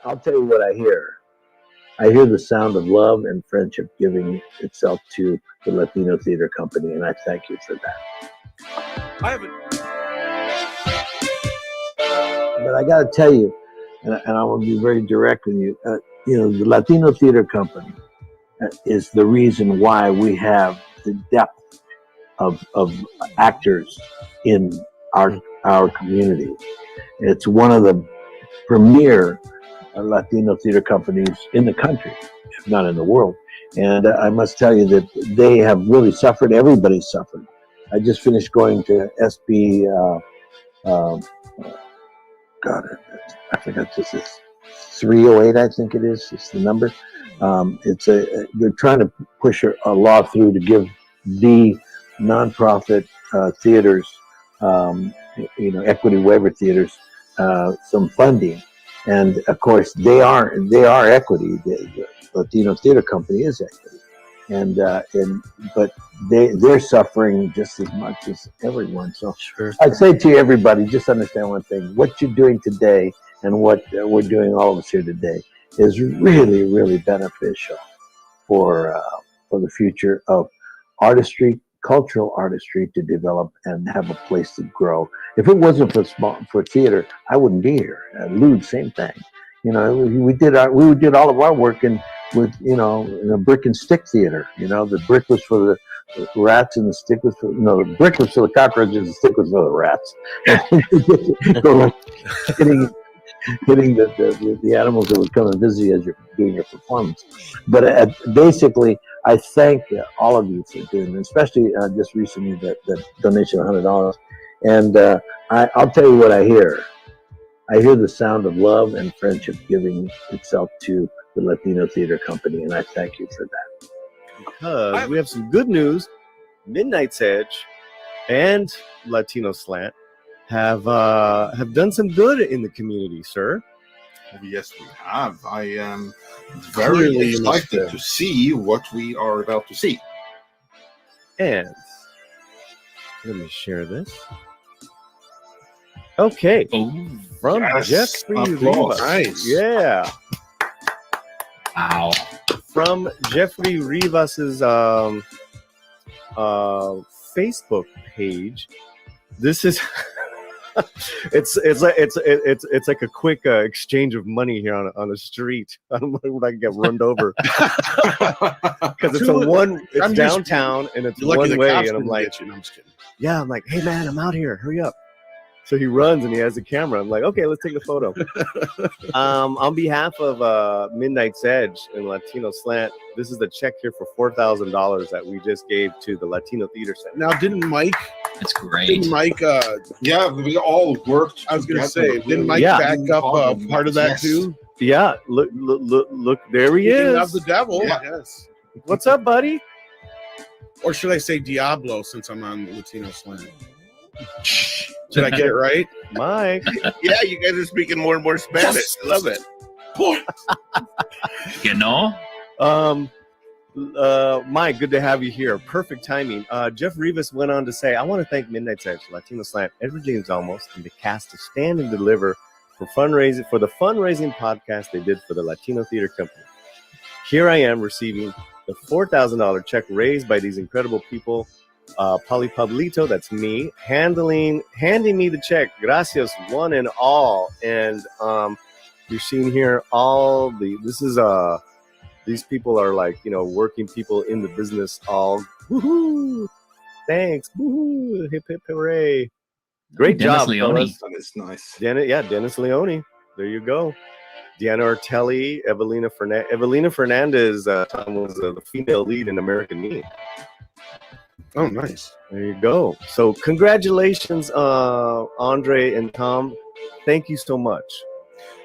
I'll tell you what I hear. I hear the sound of love and friendship giving itself to the Latino Theater Company, and I thank you for that. I haven't. But I got to tell you, and I will be very direct with you. The Latino Theater Company is the reason why we have the depth of actors in our community. It's one of the premier Latino theater companies in the country, if not in the world. And I must tell you that they have really suffered. Everybody suffered. I just finished going to SB, God, I forgot this is 308, I think it is. It's the number. They're trying to push a law through to give the nonprofit theaters, equity waiver theaters, some funding. And of course, they are equity. The Latino Theater Company is equity, but they're suffering just as much as everyone. So Sure. I'd say to everybody, just understand one thing: what you're doing today and what we're doing, all of us here today, is really, really beneficial for the future of artistry, cultural artistry, to develop and have a place to grow. If it wasn't for theater, I wouldn't be here. Lude, same thing. We did all of our work in a brick and stick theater. The brick was for the rats and the stick was for the brick was for the cockroaches and the stick was for the rats. hitting the animals that would come and visit you as you're doing your performance. But basically, I thank all of you for doing it, especially just recently that donation of $100. And I'll tell you what I hear. I hear the sound of love and friendship giving itself to the Latino Theater Company, and I thank you for that. Because we have some good news. Midnight's Edge and Latino Slant have done some good in the community, sir. Yes, we have. I am very excited to see what we are about to see. And let me share this. Okay. From Jeffrey Rivas. Nice. Yeah. Wow. From Jeffrey Rivas's Facebook page. This is it's like a quick exchange of money here on the street. I don't know when I can get run over because it's downtown and it's one way, and I'm like, yeah, I'm like, hey man, I'm out here, hurry up. So he runs and he has the camera. I'm like, okay, let's take a photo. On behalf of Midnight's Edge and Latino Slant, this is the check here for $4,000 that we just gave to the Latino Theater Center. Now, didn't Mike? That's great. Didn't Mike? Yeah, we all worked. I was going to say, didn't Mike back up part of that too? Yeah, look, there he is. Of the devil. Yeah. Yes. What's up, buddy? Or should I say Diablo, since I'm on Latino Slant? Did I get it right? Mike. Yeah, you guys are speaking more and more Spanish. I love it. Mike, good to have you here. Perfect timing. Jeff Rivas went on to say, I want to thank Midnight's Edge, Latino Slant, Edward James Almost, and the cast to stand and deliver for the fundraising podcast they did for the Latino Theater Company. Here I am receiving the $4,000 check raised by these incredible people. Paulie Pablito, that's me, handing me the check. Gracias, one and all. And you're seeing here these people are like, working people in the business, all woohoo, thanks, woohoo, hip hip hooray. Great job, Leone. That is nice. Dennis Leone. There you go. Deanna Ortelli, Evelina Fernandez, Tom was the female lead in American Me. Oh, nice. There you go. So congratulations, Andre and Tom. Thank you so much.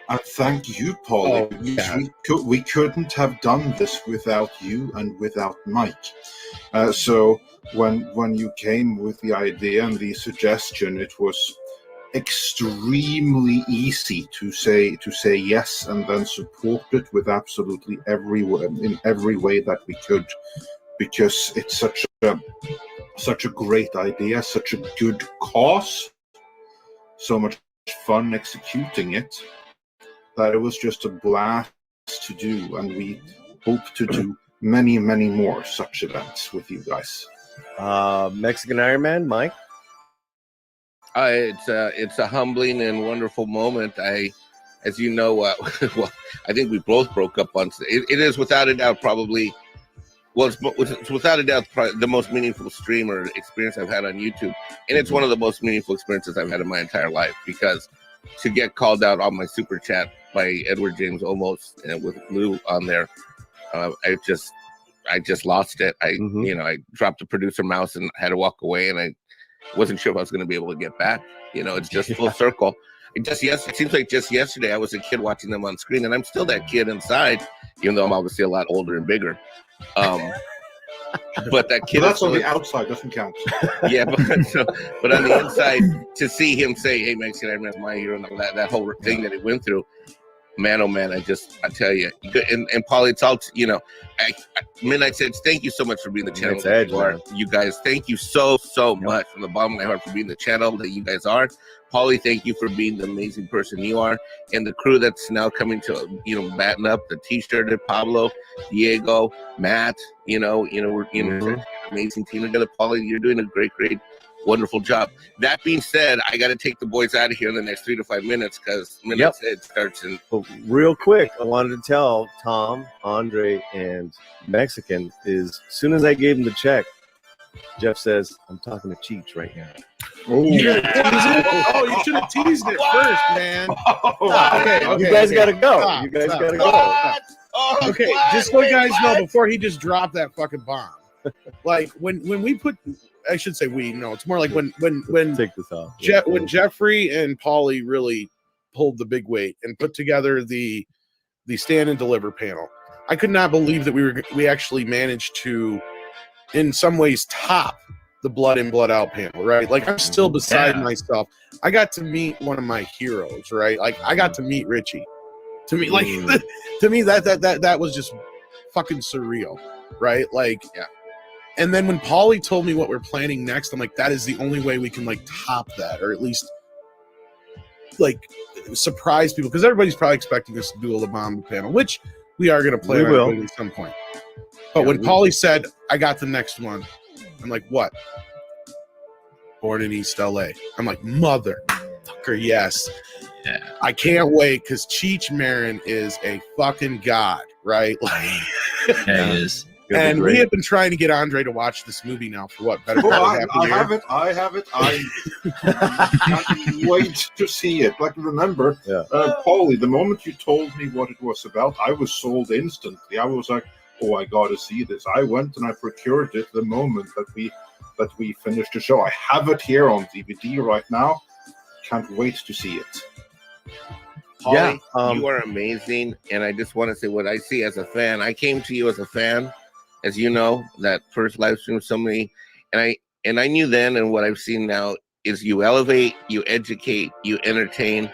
And thank you, Paulie. Oh, yeah. We couldn't have done this without you and without Mike. So when you came with the idea and the suggestion, it was extremely easy to say yes and then support it with absolutely every way that we could, because it's such a great idea, such a good cause, so much fun executing it, that it was just a blast to do, and we hope to do many, many more such events with you guys. Mexican Iron Man, Mike. It's a humbling and wonderful moment. As you know, well, I think we both broke up on it is without a doubt probably. Well, it's without a doubt the most meaningful stream or experience I've had on YouTube. And it's one of the most meaningful experiences I've had in my entire life, because to get called out on my super chat by Edward James almost, and with Lou on there, I just lost it. I dropped the producer mouse and had to walk away, and I wasn't sure if I was going to be able to get back. It's just full circle. It seems like just yesterday I was a kid watching them on screen, and I'm still that kid inside, even though I'm obviously a lot older and bigger. But that kid, that's on the outside, doesn't count. Yeah, but on the inside, to see him say, "Hey, Mexican Iron Man's my hero," and that whole thing that he went through, man, oh man, I tell you, and Paulie, it's all, Midnight Edge, thank you so much for being the channel that you are. You guys, thank you so much from the bottom of my heart for being the channel that you guys are. Paulie, thank you for being the amazing person you are, and the crew that's now coming to, batten up the T-shirt, Pablo, Diego, Matt, we're amazing team together. Paulie, you're doing a great, wonderful job. That being said, I got to take the boys out of here in the next 3 to 5 minutes, because Midnight Edge starts in. Real quick, I wanted to tell Tom, Andre, and Mexican is, as soon as I gave him the check, Jeff says, "I'm talking to Cheech right now." Oh, you should have teased it first, man. Okay, you guys gotta go. You guys gotta go. Okay, just so you guys know, before he just dropped that fucking bomb, like when we put, I should say we, no, it's more like when take this off. When Jeffrey and Paulie really pulled the big weight and put together the stand and deliver panel, I could not believe that we actually managed to, in some ways, top the Blood In, Blood Out panel, right? Like, I'm still beside myself. I got to meet one of my heroes, right? Like, I got to meet Richie. To me, like, to me, that was just fucking surreal, right? Like, yeah. And then when Paulie told me what we're planning next, I'm like, that is the only way we can, like, top that, or at least, like, surprise people, because everybody's probably expecting us to do a La Bamba panel, which we are going to play at some point. But when Paulie said, "I got the next one," I'm like, "What?" Born in East LA. I'm like, motherfucker, yes. Yeah. I can't wait, because Cheech Marin is a fucking god, right? Like, yeah, he is. And we have been trying to get Andre to watch this movie now for what? Better I have it. I can't wait to see it. Like, remember, Paulie, the moment you told me what it was about, I was sold instantly. I was like, oh, I got to see this. I went and I procured it the moment that we finished the show. I have it here on DVD right now. Can't wait to see it. Paulie, you are amazing, and I just want to say what I see as a fan. I came to you as a fan, as you know, that first live stream with so many, and I knew then, and what I've seen now is you elevate, you educate, you entertain,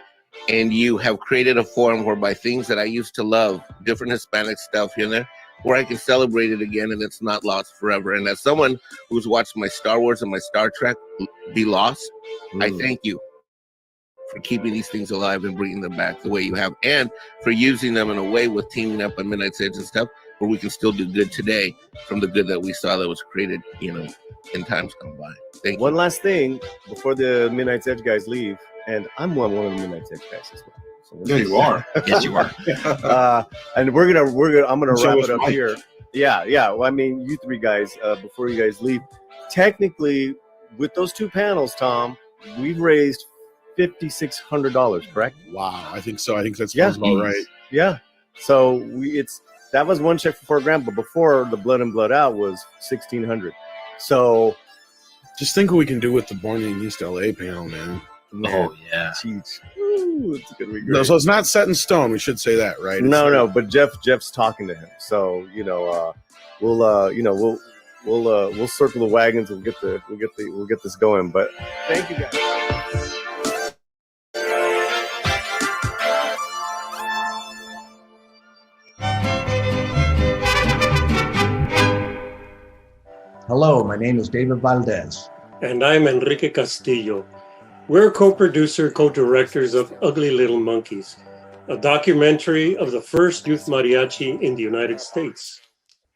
and you have created a forum whereby things that I used to love, different Hispanic stuff here and there, where I can celebrate it again, and it's not lost forever. And as someone who's watched my Star Wars and my Star Trek be lost, I thank you for keeping these things alive and bringing them back the way you have, and for using them in a way with teaming up on Midnight Edge and stuff, where we can still do good today from the good that we saw that was created, in times gone by. Thank you. One last thing before the Midnight Edge guys leave, and I'm one of the Midnight Edge guys as well. So yeah, you are. Yes, you are. And I'm gonna wrap it up here. Yeah. Well, I mean, you three guys, before you guys leave, technically, with those two panels, Tom, we've raised $5,600, correct? Wow, I think so. I think that's about right. Yeah. So that was one check for $4,000, but before the Blood In, Blood Out was $1,600. So just think what we can do with the Born in East LA panel, man. Oh yeah. Jeez. Ooh, it's gonna be great. No, so it's not set in stone. We should say that, right? No, but Jeff's talking to him. So we'll circle the wagons and we'll get this going. But thank you guys. Hello, my name is David Valdez. And I'm Enrique Castillo. We're co-producer, co-directors of Ugly Little Monkeys. a documentary of the first youth mariachi in the United States.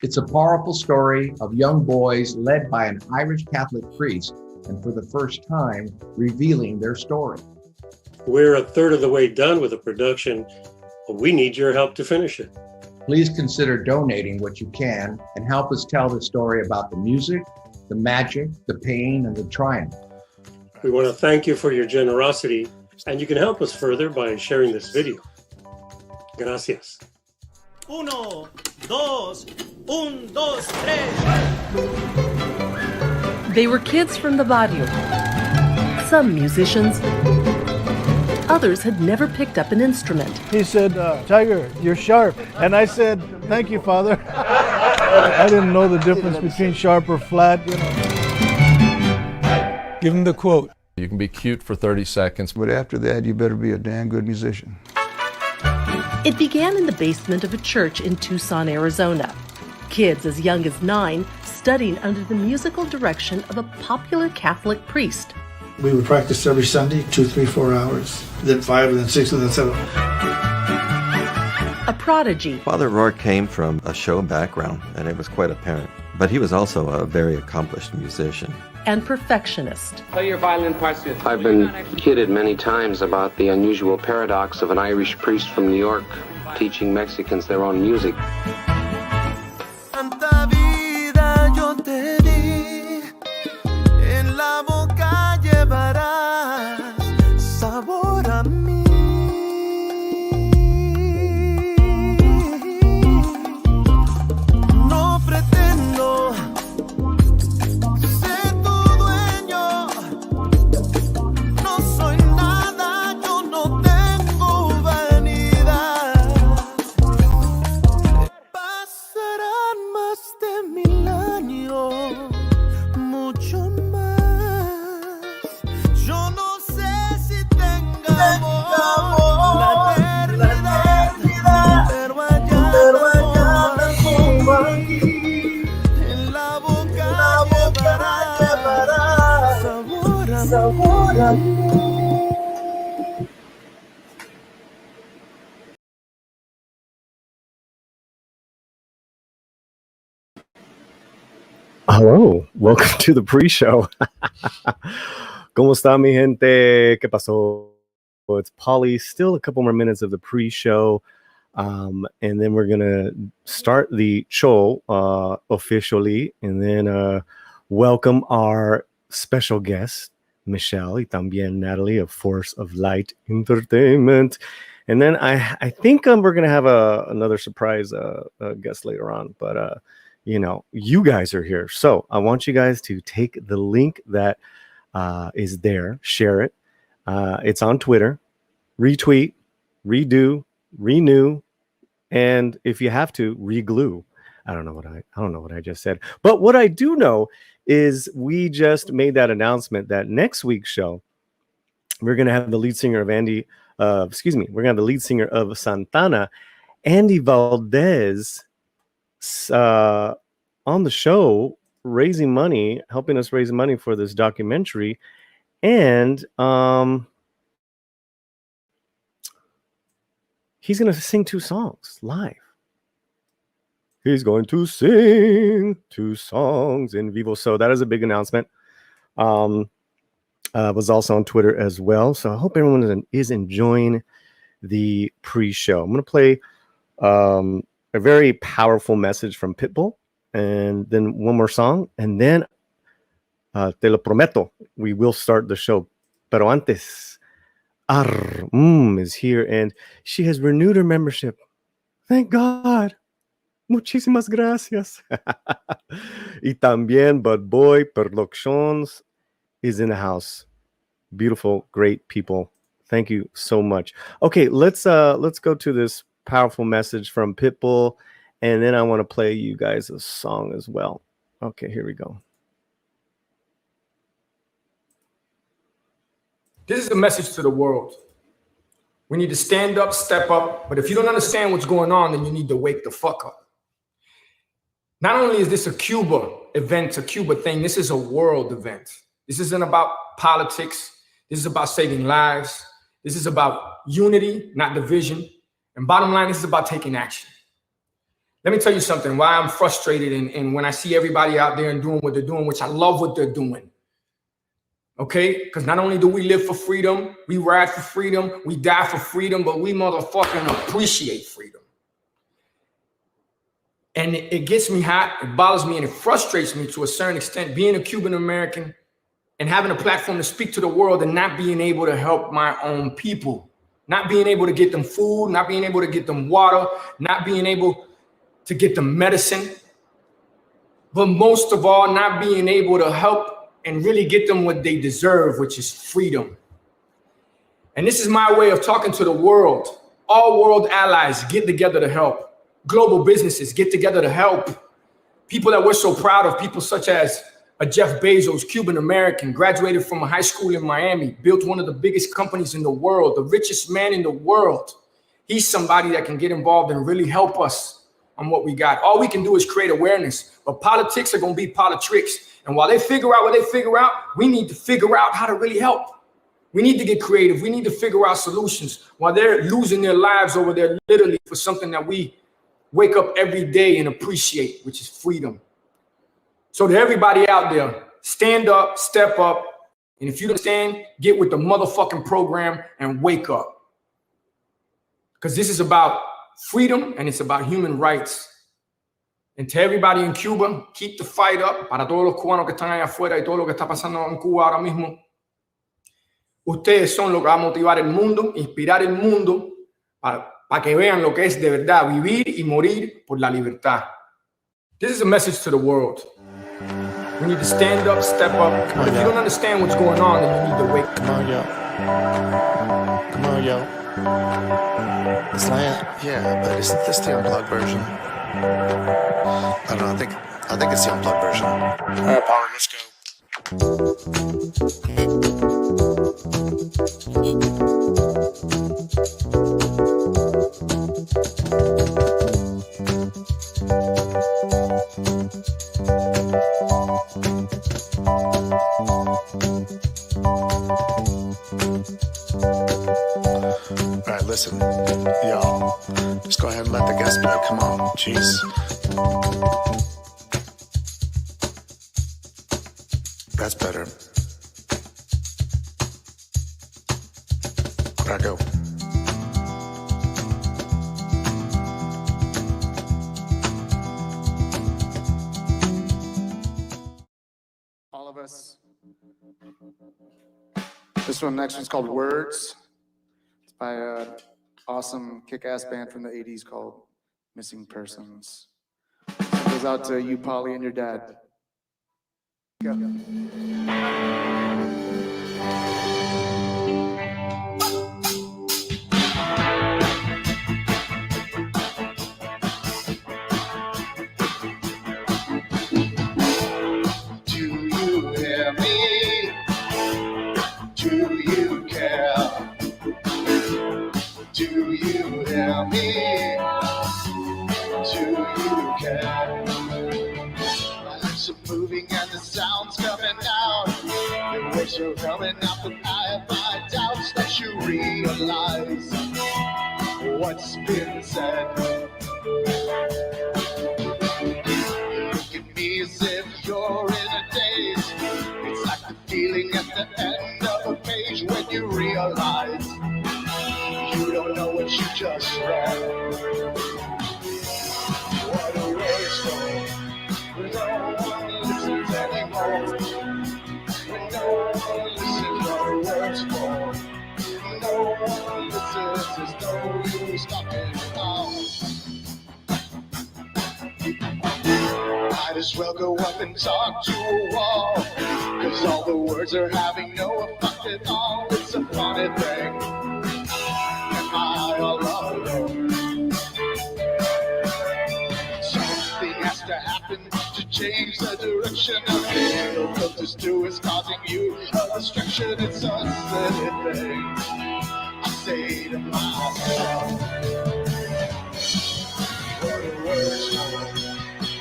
It's a powerful story of young boys led by an Irish Catholic priest, and for the first time, revealing their story. We're a third of the way done with the production, but we need your help to finish it. Please consider donating what you can and help us tell the story about the music, the magic, the pain, and the triumph. We want to thank you for your generosity, and you can help us further by sharing this video. Gracias. Uno, dos, un, dos, tres. They were kids from the barrio. Some musicians. Others had never picked up an instrument. He said, Tiger, you're sharp. And I said, thank you, Father. I didn't know the difference between sharp or flat. You know. Give him the quote. You can be cute for 30 seconds. But after that, you better be a damn good musician. It began in the basement of a church in Tucson, Arizona. Kids as young as 9 studying under the musical direction of a popular Catholic priest. We would practice every Sunday, 2, 3, 4 hours, then 5, and then 6, and then 7. A prodigy. Father Rourke came from a show background, and it was quite apparent. But he was also a very accomplished musician. And perfectionist. Play your violin parts. I've been kidded many times about the unusual paradox of an Irish priest from New York teaching Mexicans their own music. Tanta vida yo te di, en la boca llevarás sabor a mí. No pretendo ser tu dueño, no soy nada, yo no tengo vanidad. Pasarán más de 1000 años, mucho más. Yo no sé si tengamos la eternidad, pero allá junto aquí, en la boca llevará sabor a mí. Hello, welcome to the pre-show. ¿Cómo está mi gente? ¿Qué pasó? Well, it's Paulie. Still a couple more minutes of the pre-show, and then we're gonna start the show officially, and then welcome our special guest, Michelle, y también Natalie of Force of Light Entertainment. And then I think we're gonna have another surprise guest later on, but you know, you guys are here, so I want you guys to take the link that is there, share it. It's on Twitter, retweet, redo, renew, and if you have to, reglue. I don't know what I just said, but what I do know is we just made that announcement that next week's show we're gonna have the lead singer of we're gonna have the lead singer of Santana, Andy Valdez, on the show, raising money, helping us raise money for this documentary, and he's going to sing 2 songs live. He's going to sing 2 songs in vivo. So that is a big announcement. Was also on Twitter as well. So I hope everyone is enjoying the pre-show. I'm going to play a very powerful message from Pitbull, and then one more song, and then te lo prometo, we will start the show. Pero antes, is here, and she has renewed her membership. Thank God. Muchísimas gracias. Y también Bud Boy Productions is in the house. Beautiful, great people. Thank you so much. Okay, let's go to this powerful message from Pitbull, and then I want to play you guys a song as well. Okay, here we go. This is a message to the world. We need to stand up, step up, but if you don't understand what's going on, then you need to wake the fuck up. Not only is this a Cuba event, a Cuba thing, this is a world event. This isn't about politics. This is about saving lives. This is about unity, not division. And bottom line, this is about taking action. Let me tell you something, why I'm frustrated and when I see everybody out there and doing what they're doing, which I love what they're doing. Okay? Because not only do we live for freedom, we ride for freedom, we die for freedom, but we motherfucking appreciate freedom. And it gets me hot, it bothers me, and it frustrates me to a certain extent, being a Cuban American and having a platform to speak to the world and not being able to help my own people, not being able to get them food, not being able to get them water, not being able to get them medicine, but most of all, not being able to help and really get them what they deserve, which is freedom. And this is my way of talking to the world. All world allies get together to help. Global businesses get together to help. People that we're so proud of, people such as Jeff Bezos, Cuban American, graduated from a high school in Miami, built one of the biggest companies in the world, the richest man in the world. He's somebody that can get involved and really help us on what we got. All we can do is create awareness, but politics are going to be politics. And while they figure out what they figure out, we need to figure out how to really help. We need to get creative. We need to figure out solutions while they're losing their lives over there literally for something that we wake up every day and appreciate, which is freedom. So to everybody out there, stand up, step up. And if you don't stand, get with the motherfucking program and wake up. Because this is about freedom and it's about human rights. And to everybody in Cuba, keep the fight up. Para todos los cubanos que están allá afuera y todo lo que está pasando en Cuba ahora mismo. Ustedes son lo que va a motivar el mundo, inspirar el mundo para que vean lo que es de verdad vivir y morir por la libertad. This is a message to the world. We need to stand up, step up. But if you don't understand what's going on, then you need to wake. Come on, yo. Come on, yo. Slant? Yeah, but isn't this the unplugged version? I don't know. I think it's the unplugged version. All right, Paulie, let's go. All right, listen, y'all. Just go ahead and let the guest play. Come on, jeez. That's better. Where'd I go? All of us. This next one's called Words. It's by an awesome kick-ass band from the 80s called Missing Persons. It goes out to you, Paulie, and your dad. Go. You're coming out, but I have my doubts that you realize what's been said. You look at me as if you're in a daze. It's like the feeling at the end of a page when you realize you don't know what you just read. What a waste of no one listens anymore. No one listens what a word's for. No one listens, there's no use talking about. Might as well go up and talk to a wall, cause all the words are having no effect at all. It's a funny thing. Am I all alone? Something has to happen to change the direction of the no filters do is causing you a distraction. It's a silly thing. I say to myself, what a words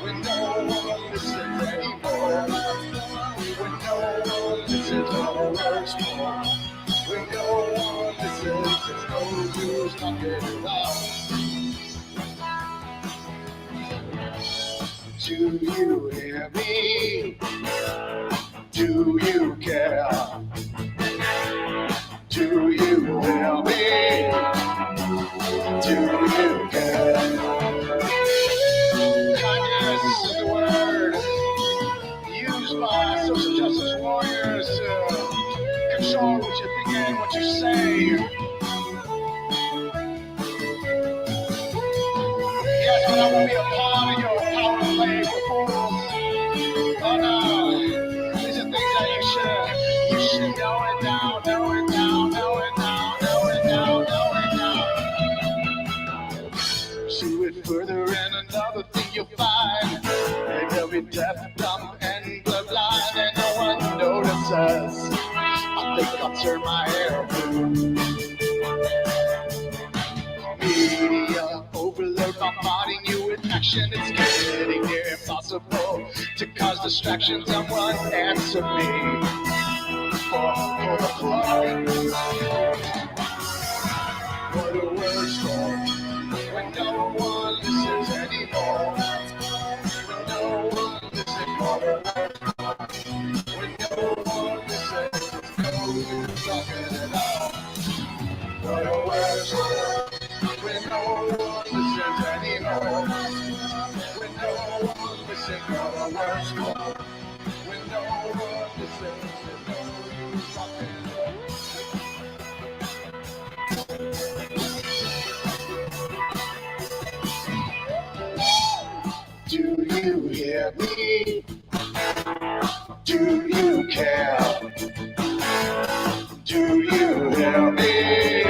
when no one listens anymore. When no one listens, what a words for. When no one listens, there's no use talking about. Do you hear me? Do you care? Do you hear me? Do you care? Kindness is the word used by social justice warriors to control what you think and what you say. Yes, but I won't be a part of your power play for fools. Oh no, these are things that you should know it now, know it now, know it now, know it now, know it now. See it further and another thing you'll find. They'll be deaf, dumb, and blind, and no one notices. I think I'll turn my hair blue. Media overload bombarding you with action. It's getting near impossible to cause distractions. Someone answer me for the flood. What a words for when no one listens anymore. When no one listens for the word. When no one listens, no use talking at all. What a words for when no one listens anymore. When no one listens for the words for. When no one listens, no use talking at all. Do you hear me? Do you care? Do you hear me?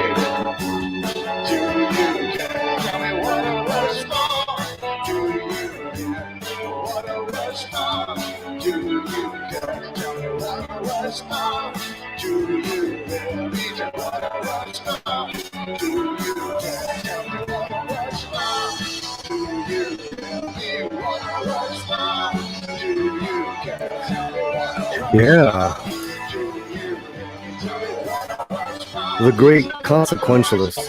Do you care? Tell me what a rush for. Do you hear? What a rush for. Do you care? Tell me what a rush for. Do you hear me? What a rush for. Do you care? Tell me what a rush for. Do you hear me? What a rush for. Do you care? Tell me what a rush for. Yeah. The great consequentialist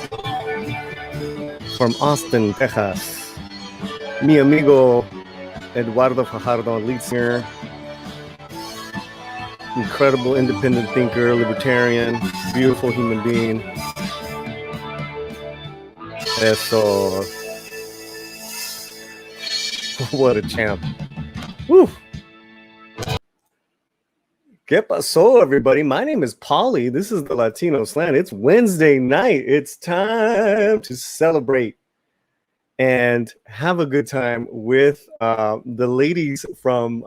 from Austin, Texas. Mi amigo Eduardo Fajardo, lead singer, incredible independent thinker, libertarian, beautiful human being. Eso. What a champ. Woo. ¿Qué pasó, everybody? My name is Paulie. This is the Latino Slant. It's Wednesday night. It's time to celebrate and have a good time with the ladies from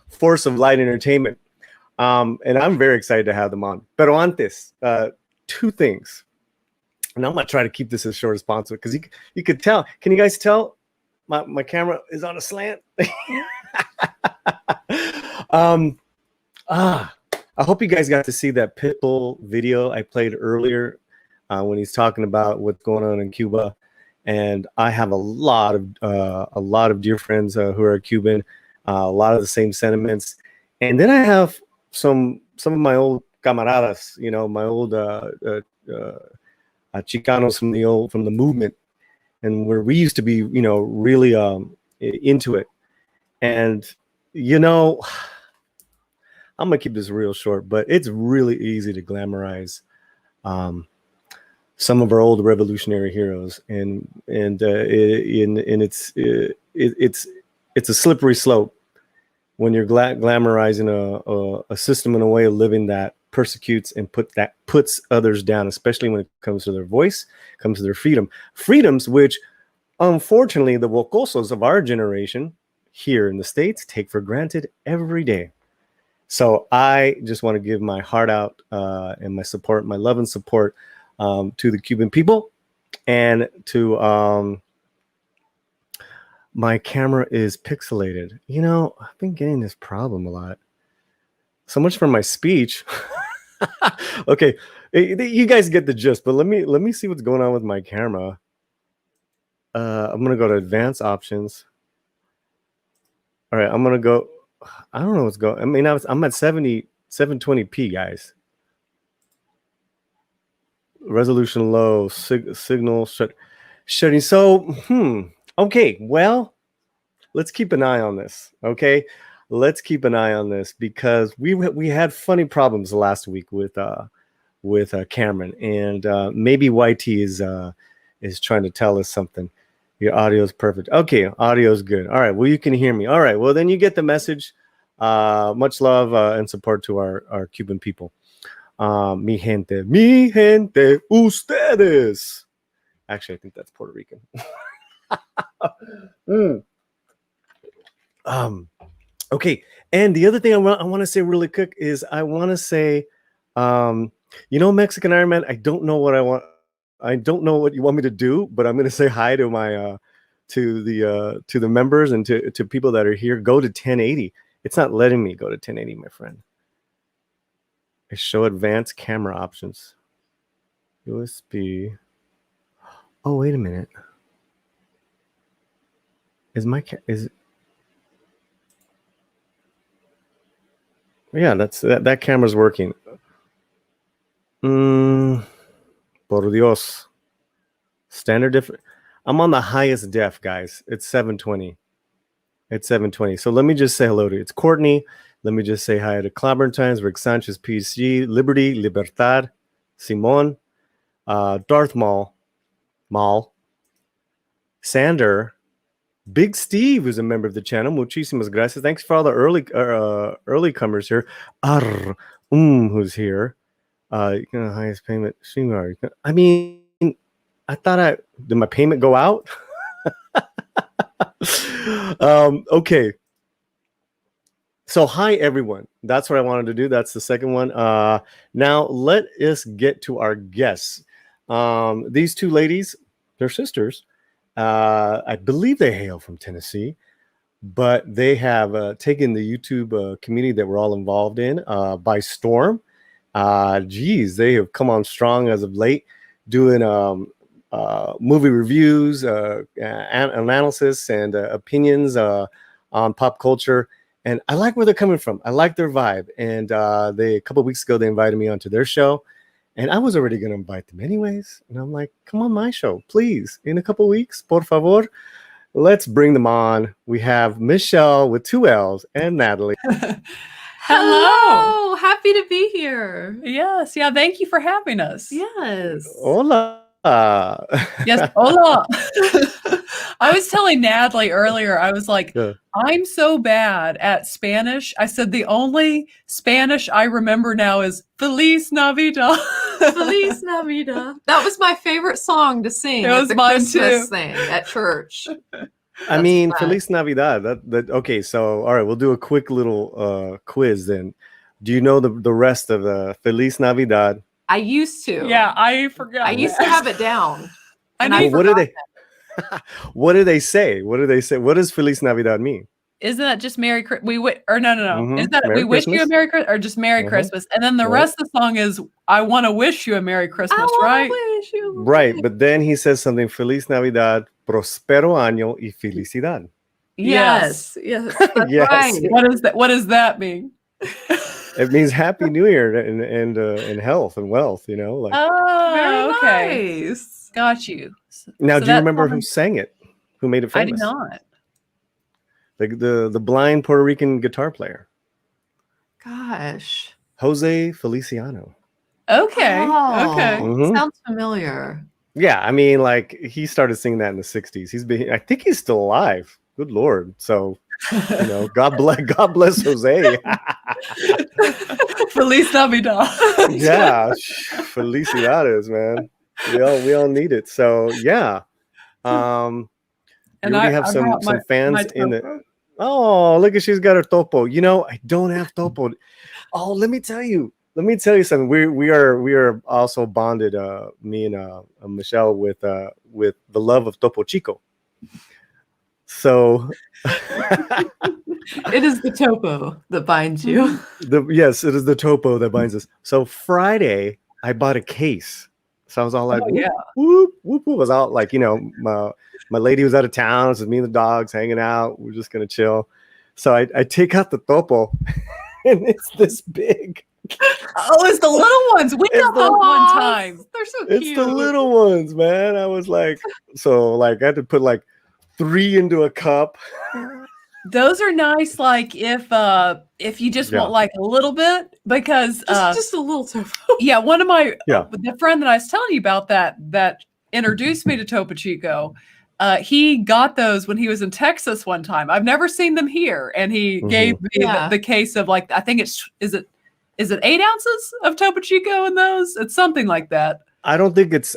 Force of Light Entertainment. And I'm very excited to have them on. Pero antes, two things. And I'm going to try to keep this as short as possible because you could tell. Can you guys tell? My camera is on a slant. I hope you guys got to see that Pitbull video I played earlier when he's talking about what's going on in Cuba. And I have a lot of dear friends who are Cuban, a lot of the same sentiments. And then I have some of my old camaradas, you know, my old Chicanos from the movement, and where we used to be, you know, really into it. And you know, I'm gonna keep this real short, but it's really easy to glamorize some of our old revolutionary heroes, and it's a slippery slope when you're glamorizing a system and a way of living that persecutes and puts others down, especially when it comes to their voice, comes to their freedoms, which unfortunately the wocosos of our generation here in the States take for granted every day. So I just want to give my heart out and my support, my love and support to the Cuban people, and to my camera is pixelated. You know, I've been getting this problem a lot. So much for my speech. Okay, you guys get the gist, but let me see what's going on with my camera. I'm gonna go to advanced options. All right, I'm gonna go. I don't know what's going. I mean, I'm at 720p, guys. Resolution low, signal shutting. So, okay, well, let's keep an eye on this, okay? Let's keep an eye on this because we had funny problems last week with Cameron, and maybe YT is trying to tell us something. Your audio is perfect. Okay, audio is good. All right, well, you can hear me. All right, well, then you get the message. Much love and support to our Cuban people. Mi gente, ustedes. Actually, I think that's Puerto Rican. Okay, and the other thing I want to say really quick is I want to say, Mexican Iron Man, I don't know what I want. I don't know what you want me to do, but I'm going to say hi to my to the members and to people that are here. Go to 1080. It's not letting me go to 1080, my friend. I show advanced camera options. USB. Oh, wait a minute. Yeah, that camera's working. Por Dios. Standard diff. I'm on the highest def, guys. It's 720. It's 720. So let me just say hello to you. It's Courtney. Let me just say hi to Clobbertimes, Rick Sanchez, PSG, Liberty, Libertad, Simon, Darth Maul, Sander, Big Steve, who's a member of the channel. Muchísimas gracias. Thanks for all the early comers here. Who's here? Highest payment. I mean, I thought did my payment go out? Okay. So hi everyone. That's what I wanted to do. That's the second one. Now let us get to our guests. These two ladies, they're sisters. I believe they hail from Tennessee, but they have taken the YouTube community that we're all involved in by storm. Geez, they have come on strong as of late, doing movie reviews, analysis, and opinions on pop culture. And I like where they're coming from. I like their vibe. And a couple of weeks ago, they invited me onto their show. And I was already going to invite them anyways. And I'm like, come on my show, please. In a couple of weeks, por favor. Let's bring them on. We have Michelle with 2 L's and Natalie. Hello. Happy to be here. Yes. Yeah. Thank you for having us. Yes. Hola. Yes. Hola. I was telling Natalie earlier, I was like, I'm so bad at Spanish. I said, the only Spanish I remember now is Feliz Navidad. Feliz Navidad. That was my favorite song to sing. It at was the mine Christmas too. thing at church. I mean, Feliz Navidad. Okay, so all right, we'll do a quick little quiz then. Do you know the rest of the Feliz Navidad? I used to. Yeah, I forgot. I used to have it down. What do they? What do they say? What do they say? What does Feliz Navidad mean? Isn't that just Merry Christmas? No. Mm-hmm. Is that Merry we wish Christmas? you a Merry Christmas or just Merry Christmas? And then the rest of the song is I want to wish you a Merry Christmas, right? Wish you Right, but then he says something, Feliz Navidad, prospero año y felicidad. Yes. Yes. That's Yes. right. What does that mean? It means Happy New Year and health and wealth, like. Oh, okay. Nice. Got you. Now, So do you that remember song- who sang it? Who made it I famous? did not. The blind Puerto Rican guitar player, Gosh. Jose Feliciano. Okay. Oh, okay. Mhm. Sounds familiar. Yeah, I mean, like he started singing that in the '60s. I think he's still alive. Good Lord. So, God bless Jose. Feliz Navidad. Yeah, felicidades, man. We all need it. So yeah. And you already have I some brought my fans in the. topo. Oh, look at she's got her topo. I don't have topo. Oh, let me tell you something. We are also bonded. Me and Michelle with the love of Topo Chico. So It is the topo that binds you. Yes, it is the topo that binds us. So Friday, I bought a case. So I was all like, Oh, whoop, yeah. whoop, whoop, whoop. I was out like, my lady was out of town. It was me and the dogs hanging out. We're just gonna chill. So I take out the topo, and it's this big. Oh, it's the little ones. We got them one time. They're so cute. It's the little ones, man. I was like, I had to put like 3 into a cup. Those are nice, like if you just want like a little bit, because just a little tofu. Yeah, one of my the friend that I was telling you about that introduced me to Topo Chico, he got those when he was in Texas one time. I've never seen them here, and he gave me the case of like I think is it 8 ounces of Topo Chico in those? It's something like that. I don't think it's 6.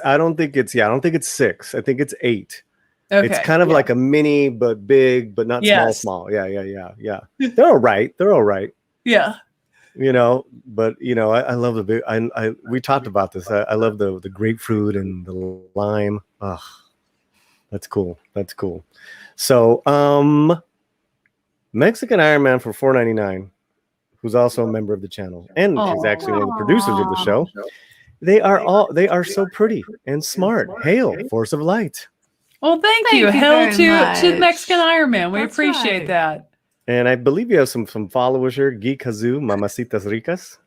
I think it's 8. Okay, it's kind of like a mini but big, but not small. Yeah. They're all right. Yeah. You know, but you know, I love the big. We talked about this. I love the grapefruit and the lime. Ugh, that's cool. So, Mexican Iron Man for $4.99, who's also a member of the channel, and she's actually one of the producers of the show. They are so pretty and smart. Hail, Force of Light. Well, thank you. Hail to Mexican Iron Man. We appreciate that. And I believe you have some followers here. Geek Kazoo, Mamacitas Ricas.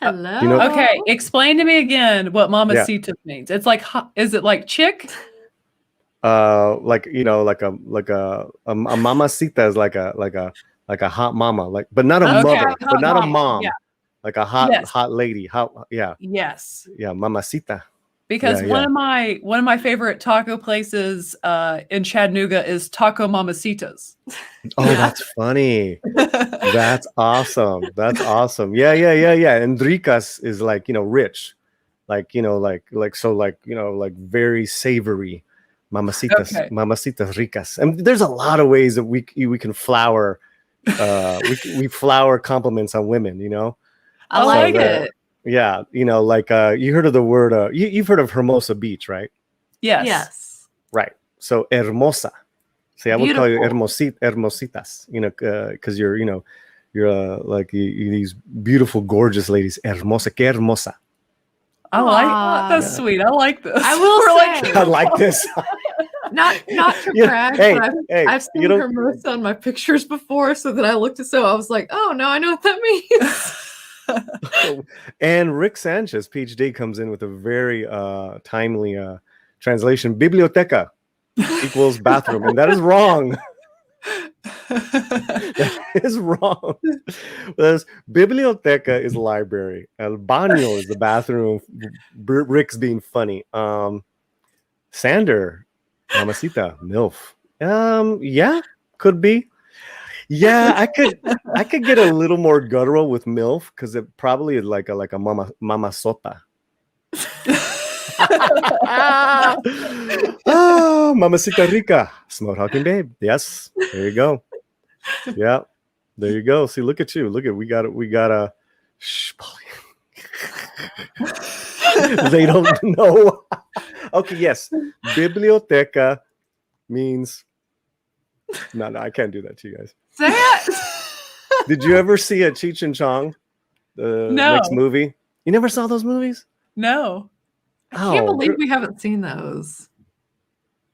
Hello. You know, okay, explain to me again what Mamacitas means. It's like, is it like chick? Like you know, like a mamacita is like a hot mama, but not a mother, but not a mom. Yeah. Like a hot lady. Yes. Yeah, mamacita. Because one of my favorite taco places in Chattanooga is Taco Mamacitas. Oh, that's funny. That's awesome. Yeah. And ricas is like, you know, rich, like, you know, like so, like, you know, like very savory. Mamacitas ricas. And there's a lot of ways that we can flower. We flower compliments on women, you know. I like it. Yeah, you know, like you heard of the word you've heard of Hermosa Beach, right? Yes. Right. So hermosa. See, I would call you hermositas, you know, because you're like these beautiful, gorgeous ladies. Hermosa, que hermosa. I like that. That's sweet. I like this. I will say. I like this. Not to brag, but I've seen Hermosa on my pictures before, so that I looked at I was like, oh no, I know what that means. And Rick Sanchez, PhD, comes in with a very timely translation. Biblioteca equals bathroom, and that is wrong. That is wrong. Biblioteca is library. El baño is the bathroom. Rick's being funny. Sander, mamacita, MILF. Yeah, could be. Yeah, I could get a little more guttural with MILF because it probably is like a mama sota. Oh, Mamacita Rica, Smart Hawking Babe. Yes, there you go. Yeah, there you go. See, look at you. Look at we got a. Shh, Paulie. They don't know. Okay, yes, biblioteca means. No, I can't do that to you guys. Say it. Did you ever see a Cheech and Chong, the next movie? You never saw those movies? No. I can't believe we haven't seen those.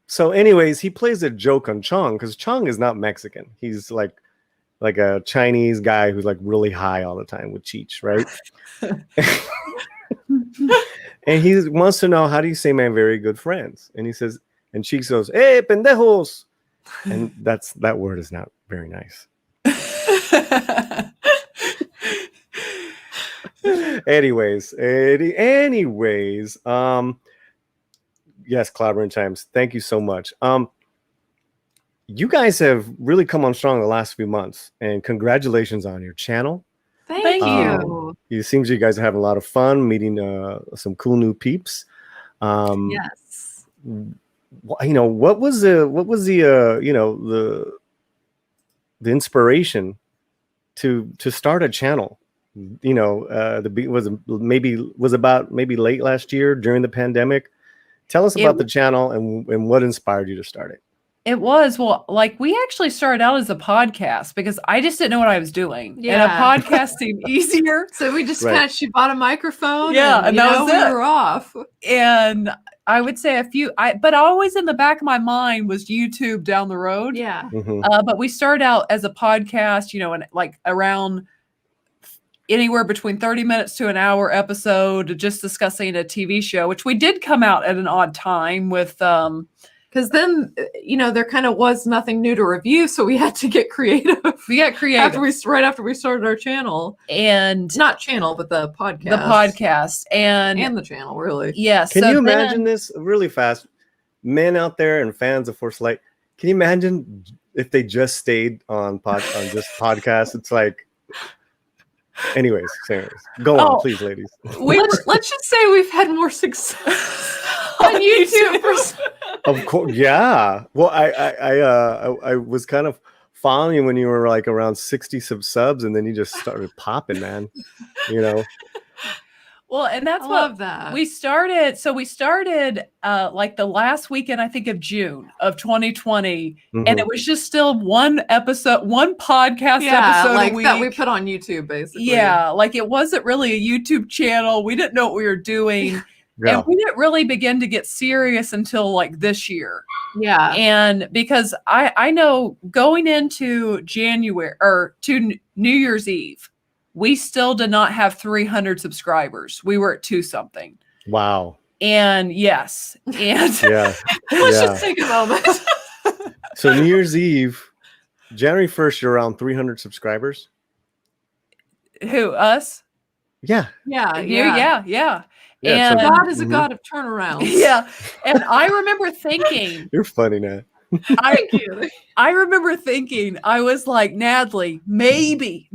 So, anyways, he plays a joke on Chong because Chong is not Mexican. He's like a Chinese guy who's like really high all the time with Cheech, right? And he wants to know, how do you say my very good friends? And he says, and Cheech goes, "Hey, pendejos." And that word is not very nice. Anyways, yes, Clobbering Chimes, thank you so much. You guys have really come on strong the last few months, and congratulations on your channel. Thank you. It seems you guys are having a lot of fun meeting some cool new peeps. Yes. You know, what was the you know, the inspiration to start a channel? You know, was about late last year during the pandemic. Tell us about the channel and what inspired you to start it. It was, well, like we actually started out as a podcast because I just didn't know what I was doing. Yeah. And a podcast seemed easier. So we just she bought a microphone. Yeah. And that was it. We were off. And I would say but always in the back of my mind was YouTube down the road. Yeah. Mm-hmm. But we started out as a podcast, you know, and like around anywhere between 30 minutes to an hour episode, just discussing a TV show, which we did come out at an odd time with Because then, there kind of was nothing new to review, so we had to get creative. Right after we started our channel, and not channel, but the podcast, and the channel, really. Yes. Can you imagine this really fast? Men out there and fans of Force Light, can you imagine if they just stayed on just podcasts? It's like, anyways, go on, please, ladies. Let's just say we've had more success on YouTube. Of course, yeah. Well, I was kind of following you when you were like around 60 subs, and then you just started popping, man. Well, and that's love that we started. So we started like the last weekend, I think, of June of 2020, and it was just still one podcast episode like a week that we put on YouTube, basically. Yeah, like it wasn't really a YouTube channel. We didn't know what we were doing. Yeah. And we didn't really begin to get serious until like this year. Yeah. And because I know going into January or to New Year's Eve, we still did not have 300 subscribers. We were at 2-something. Wow. And yes. And yeah. Let's just take a moment. So New Year's Eve, January 1st, you're around 300 subscribers. Who, us? Yeah. Yeah. And God is a God of turnarounds. Yeah. And I remember thinking, you're funny, Nat. Thank you. I remember thinking, I was like, Natalie, maybe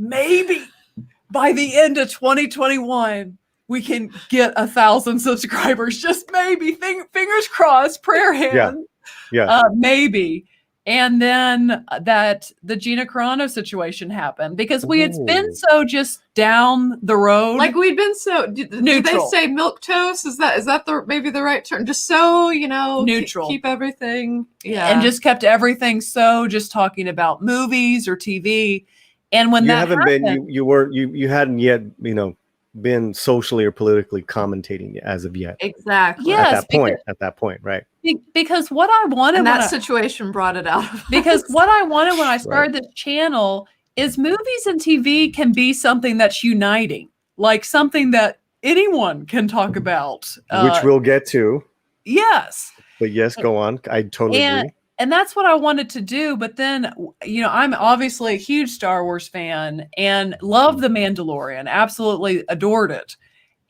by the end of 2021, we can get 1,000 subscribers. Just maybe. Fingers crossed, prayer hand. Yeah. Maybe. And then the Gina Carano situation happened because we had been so just down the road. Like we'd been so did they say milquetoast? Is that maybe the right term? Just so neutral. Keep everything. Yeah. And just kept everything so just talking about movies or TV. And when you hadn't yet, been socially or politically commentating as of yet. Exactly. Yes, at that point, right? Because what I wanted and that situation brought it out. Because what I wanted when I started this channel is movies and TV can be something that's uniting, like something that anyone can talk about. Which we'll get to. Yes. But yes, go on. I totally agree. And that's what I wanted to do. But then, I'm obviously a huge Star Wars fan and love The Mandalorian. Absolutely adored it.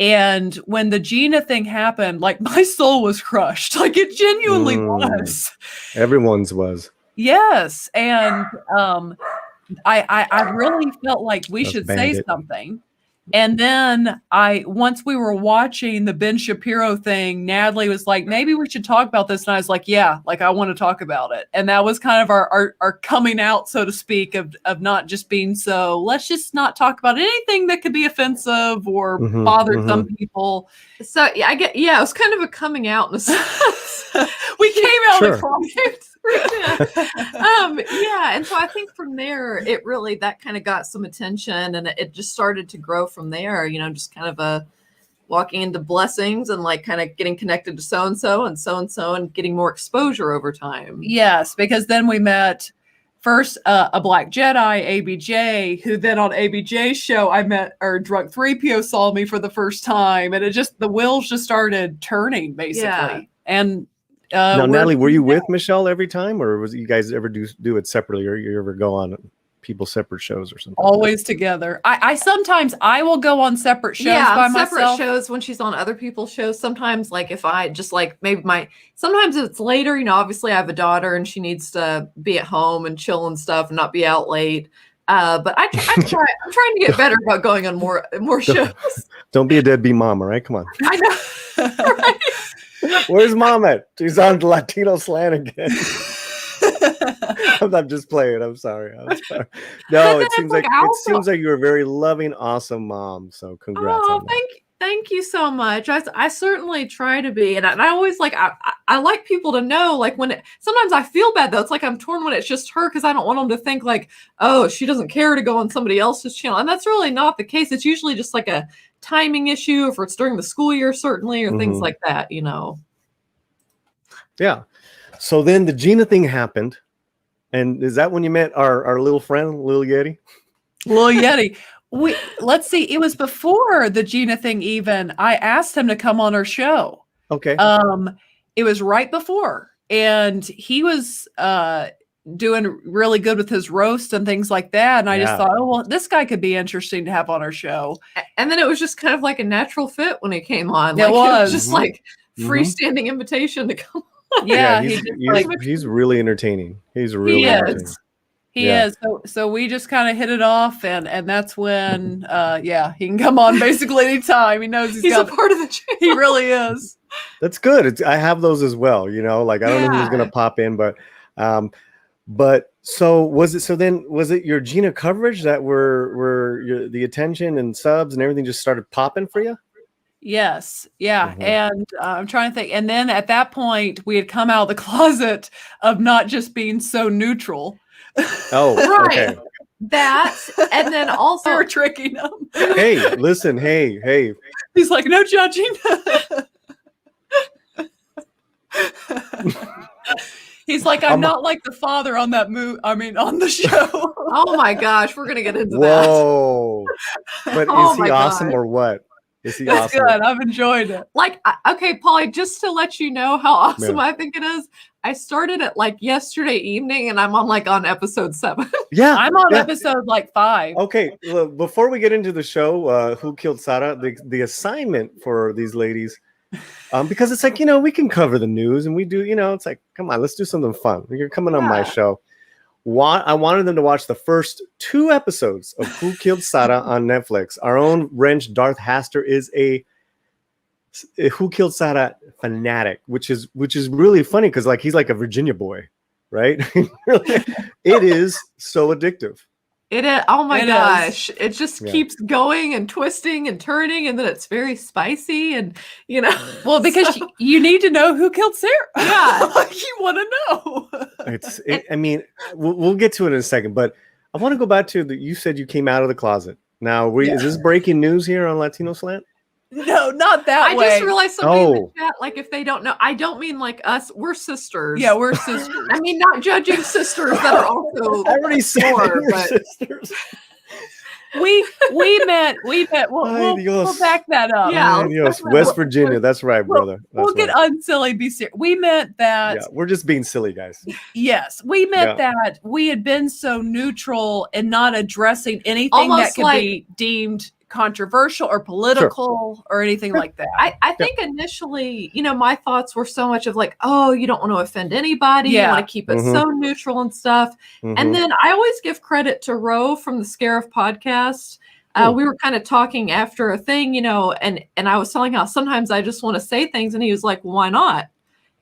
And when the Gina thing happened, like my soul was crushed. Like it genuinely was. Everyone's was. Yes. And I really felt like we should say something. And then once we were watching the Ben Shapiro thing, Natalie was like, maybe we should talk about this. And I was like, yeah, like I want to talk about it. And that was kind of our coming out, so to speak, of not just being let's just not talk about anything that could be offensive or bother some people. So it was kind of a coming out in a sense. We came out of the closet. And so I think from there it really that kind of got some attention and it just started to grow from there, just kind of a walking into blessings and like kind of getting connected to so and so and getting more exposure over time. Yes, because then we met first a Black Jedi, ABJ, who then on ABJ's show I met, or Drunk 3PO saw me for the first time, and the wheels just started turning basically. And now, Natalie, were you with Michelle every time, or was you guys ever do it separately, or you ever go on people's separate shows or something? Always together. I sometimes I will go on separate shows by separate myself. Shows when she's on other people's shows. Sometimes, like if I just like maybe sometimes it's later. Obviously I have a daughter and she needs to be at home and chill and stuff and not be out late. But I'm trying to get better about going on more shows. Don't be a deadbeat mom, all right? Come on. I know. Right? Where's Mom at? She's on the Latino Slant again. I'm just playing. I'm sorry. No, it seems like you're a very loving, awesome mom. So congrats. Oh, thank you so much. I certainly try to be, and I always like I like people to know, like sometimes I feel bad though. It's like I'm torn when it's just her because I don't want them to think like, oh, she doesn't care to go on somebody else's channel, and that's really not the case. It's usually just like a timing issue, if it's during the school year, certainly, or things like that. Yeah. So then the Gina thing happened. And is that when you met our little friend, Lil Yeti? Lil Yeti. Let's see. It was before the Gina thing even. I asked him to come on our show. Okay. It was right before. and he was doing really good with his roast and things like that. And I just thought, oh, well, this guy could be interesting to have on our show. And then it was just kind of like a natural fit when he came on. It Like, was just like freestanding invitation to come on. Yeah, he's really entertaining. He's really entertaining. He is. So we just kind of hit it off, and that's when he can come on basically anytime. He knows he's a part of the channel. He really is. That's good. I have those as well. Like I don't know who's gonna pop in, but so was it? So then was it your Gina coverage that were the attention and subs and everything just started popping for you? Yes. Yeah. And I'm trying to think. And then at that point, we had come out of the closet of not just being so neutral. Oh, right. Okay. That, and then also we're tricking him. Hey, listen. Hey. He's like, no judging. He's like, I'm not like the father on that on the show. Oh my gosh, we're gonna get into Whoa. that. But Oh is he my awesome God. or what? Is he That's awesome? good. I've enjoyed it. Like, okay, Paulie, just to let you know how awesome Yeah. I think it is, I started it like yesterday evening, and I'm on episode 7. Yeah, I'm on episode like 5. Okay, well, before we get into the show, Who Killed Sara, the assignment for these ladies, because it's like, we can cover the news and we do, it's like, come on, let's do something fun. You're coming on my show. I wanted them to watch the first 2 episodes of Who Killed Sara on Netflix. Our own wrench, Darth Haster, is a Who Killed Sara fanatic, which is really funny because like he's like a Virginia boy, right? It is so addictive. It is. Oh my It gosh. It just Yeah. keeps going and twisting and turning, and then it's very spicy, and Well, because you need to know who killed Sarah. Yeah. You want to know. I mean, we'll get to it in a second, but I want to go back to you said you came out of the closet. Now, is this breaking news here on Latino Slant? No, not that I way. just realized somebody in the Oh. chat, like if they don't know, I don't mean like us, we're sisters. Yeah, we're sisters. I mean, not judging sisters that are also I already said more, we're but sisters. we met. We'll back that up. Yeah, Yes, West Virginia. That's right, brother. We'll That's get right. unsilly. Be serious. We meant that. Yeah, we're just being silly, guys. Yes, we meant Yeah. that we had been so neutral and not addressing anything Almost that could like- be deemed controversial or political or anything like that. I think initially, my thoughts were so much of like, oh, you don't want to offend anybody. You Yeah. want to keep it so neutral and stuff. And then I always give credit to Ro from the Scarif podcast. We were kind of talking after a thing, and I was telling how sometimes I just want to say things, and he was like, why not?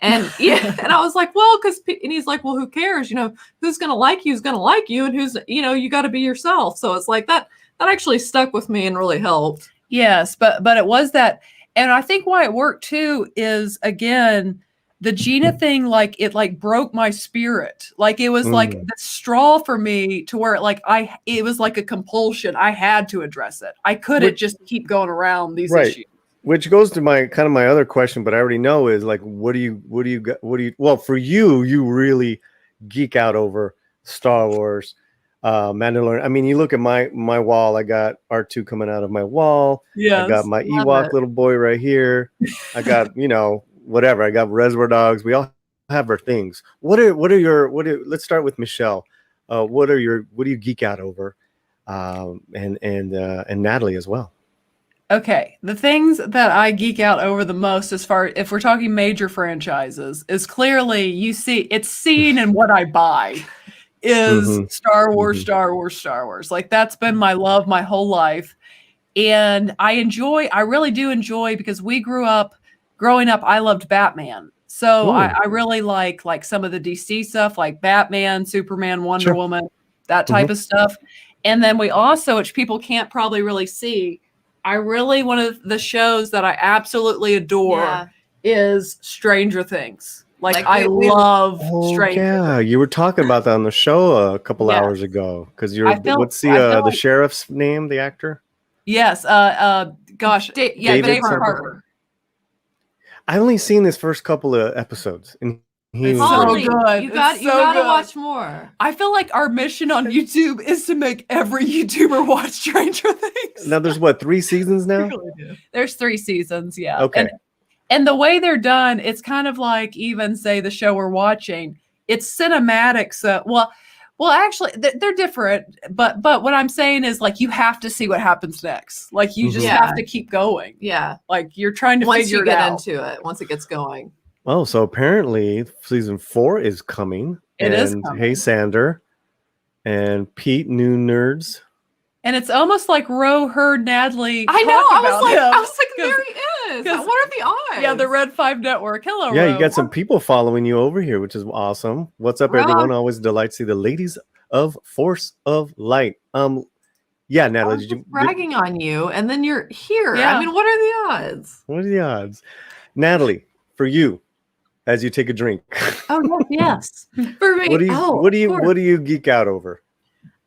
And and I was like, well, and he's like, well, who cares? Who's going to like you is going to like you, and who's, you got to be yourself. So it's like that actually stuck with me and really helped. Yes, but it was that, and I think why it worked too is again the Gina thing. Like it broke my spirit. Like it was like the straw for me to where it was like a compulsion. I had to address it. I couldn't just keep going around these issues. Which goes to my other question, but I already know is like, what do you well, for you really geek out over Star Wars, Mandalorian. I mean, you look at my wall, I got R2 coming out of my wall. Yes, I got my love Ewok it. little boy right here. I got, whatever. I got Reservoir Dogs. We all have our things. Let's start with Michelle. What do you geek out over? And Natalie as well. Okay, the things that I geek out over the most, as far if we're talking major franchises, is clearly it's seen in what I buy is Star Wars, Star Wars, Star Wars. Like that's been my love my whole life, and I really do enjoy because growing up, I loved Batman. So I really like some of the DC stuff, like Batman, Superman, Wonder Woman, that type of stuff. And then we also, which people can't probably really see, one of the shows that I absolutely adore is Stranger Things. I love Stranger. Yeah, you were talking about that on the show a couple hours ago because what's the sheriff's name, the actor? Yes, David Harbour. I only seen this first couple of episodes, and It's so good. You got to watch more. I feel like our mission on YouTube is to make every YouTuber watch Stranger Things. Now there's 3 seasons now? There's 3 seasons, yeah. Okay. And the way they're done, it's kind of like even say the show we're watching. It's cinematic. So well, actually, they're different. But what I'm saying is like you have to see what happens next. Like you just have to keep going. Yeah, like you're trying to once figure you it get out. into it, once it gets going. Oh, so apparently season 4 is coming. It is and coming. Hey Sander and Pete, new nerds. And it's almost like Roe heard Natalie. I know. talk I about was him. like, there he is. What are the odds? Yeah, the Red 5 Network. Hello, Yeah, Roe. you got some people following you over here, which is awesome. What's up, everyone? Always delight to see the ladies of Force of Light. Yeah, Natalie, did you bragging on you, and then you're here? Yeah. I mean, what are the odds? What are the odds, Natalie? For you, as you take a drink. Oh yes. For me. What do you geek out over?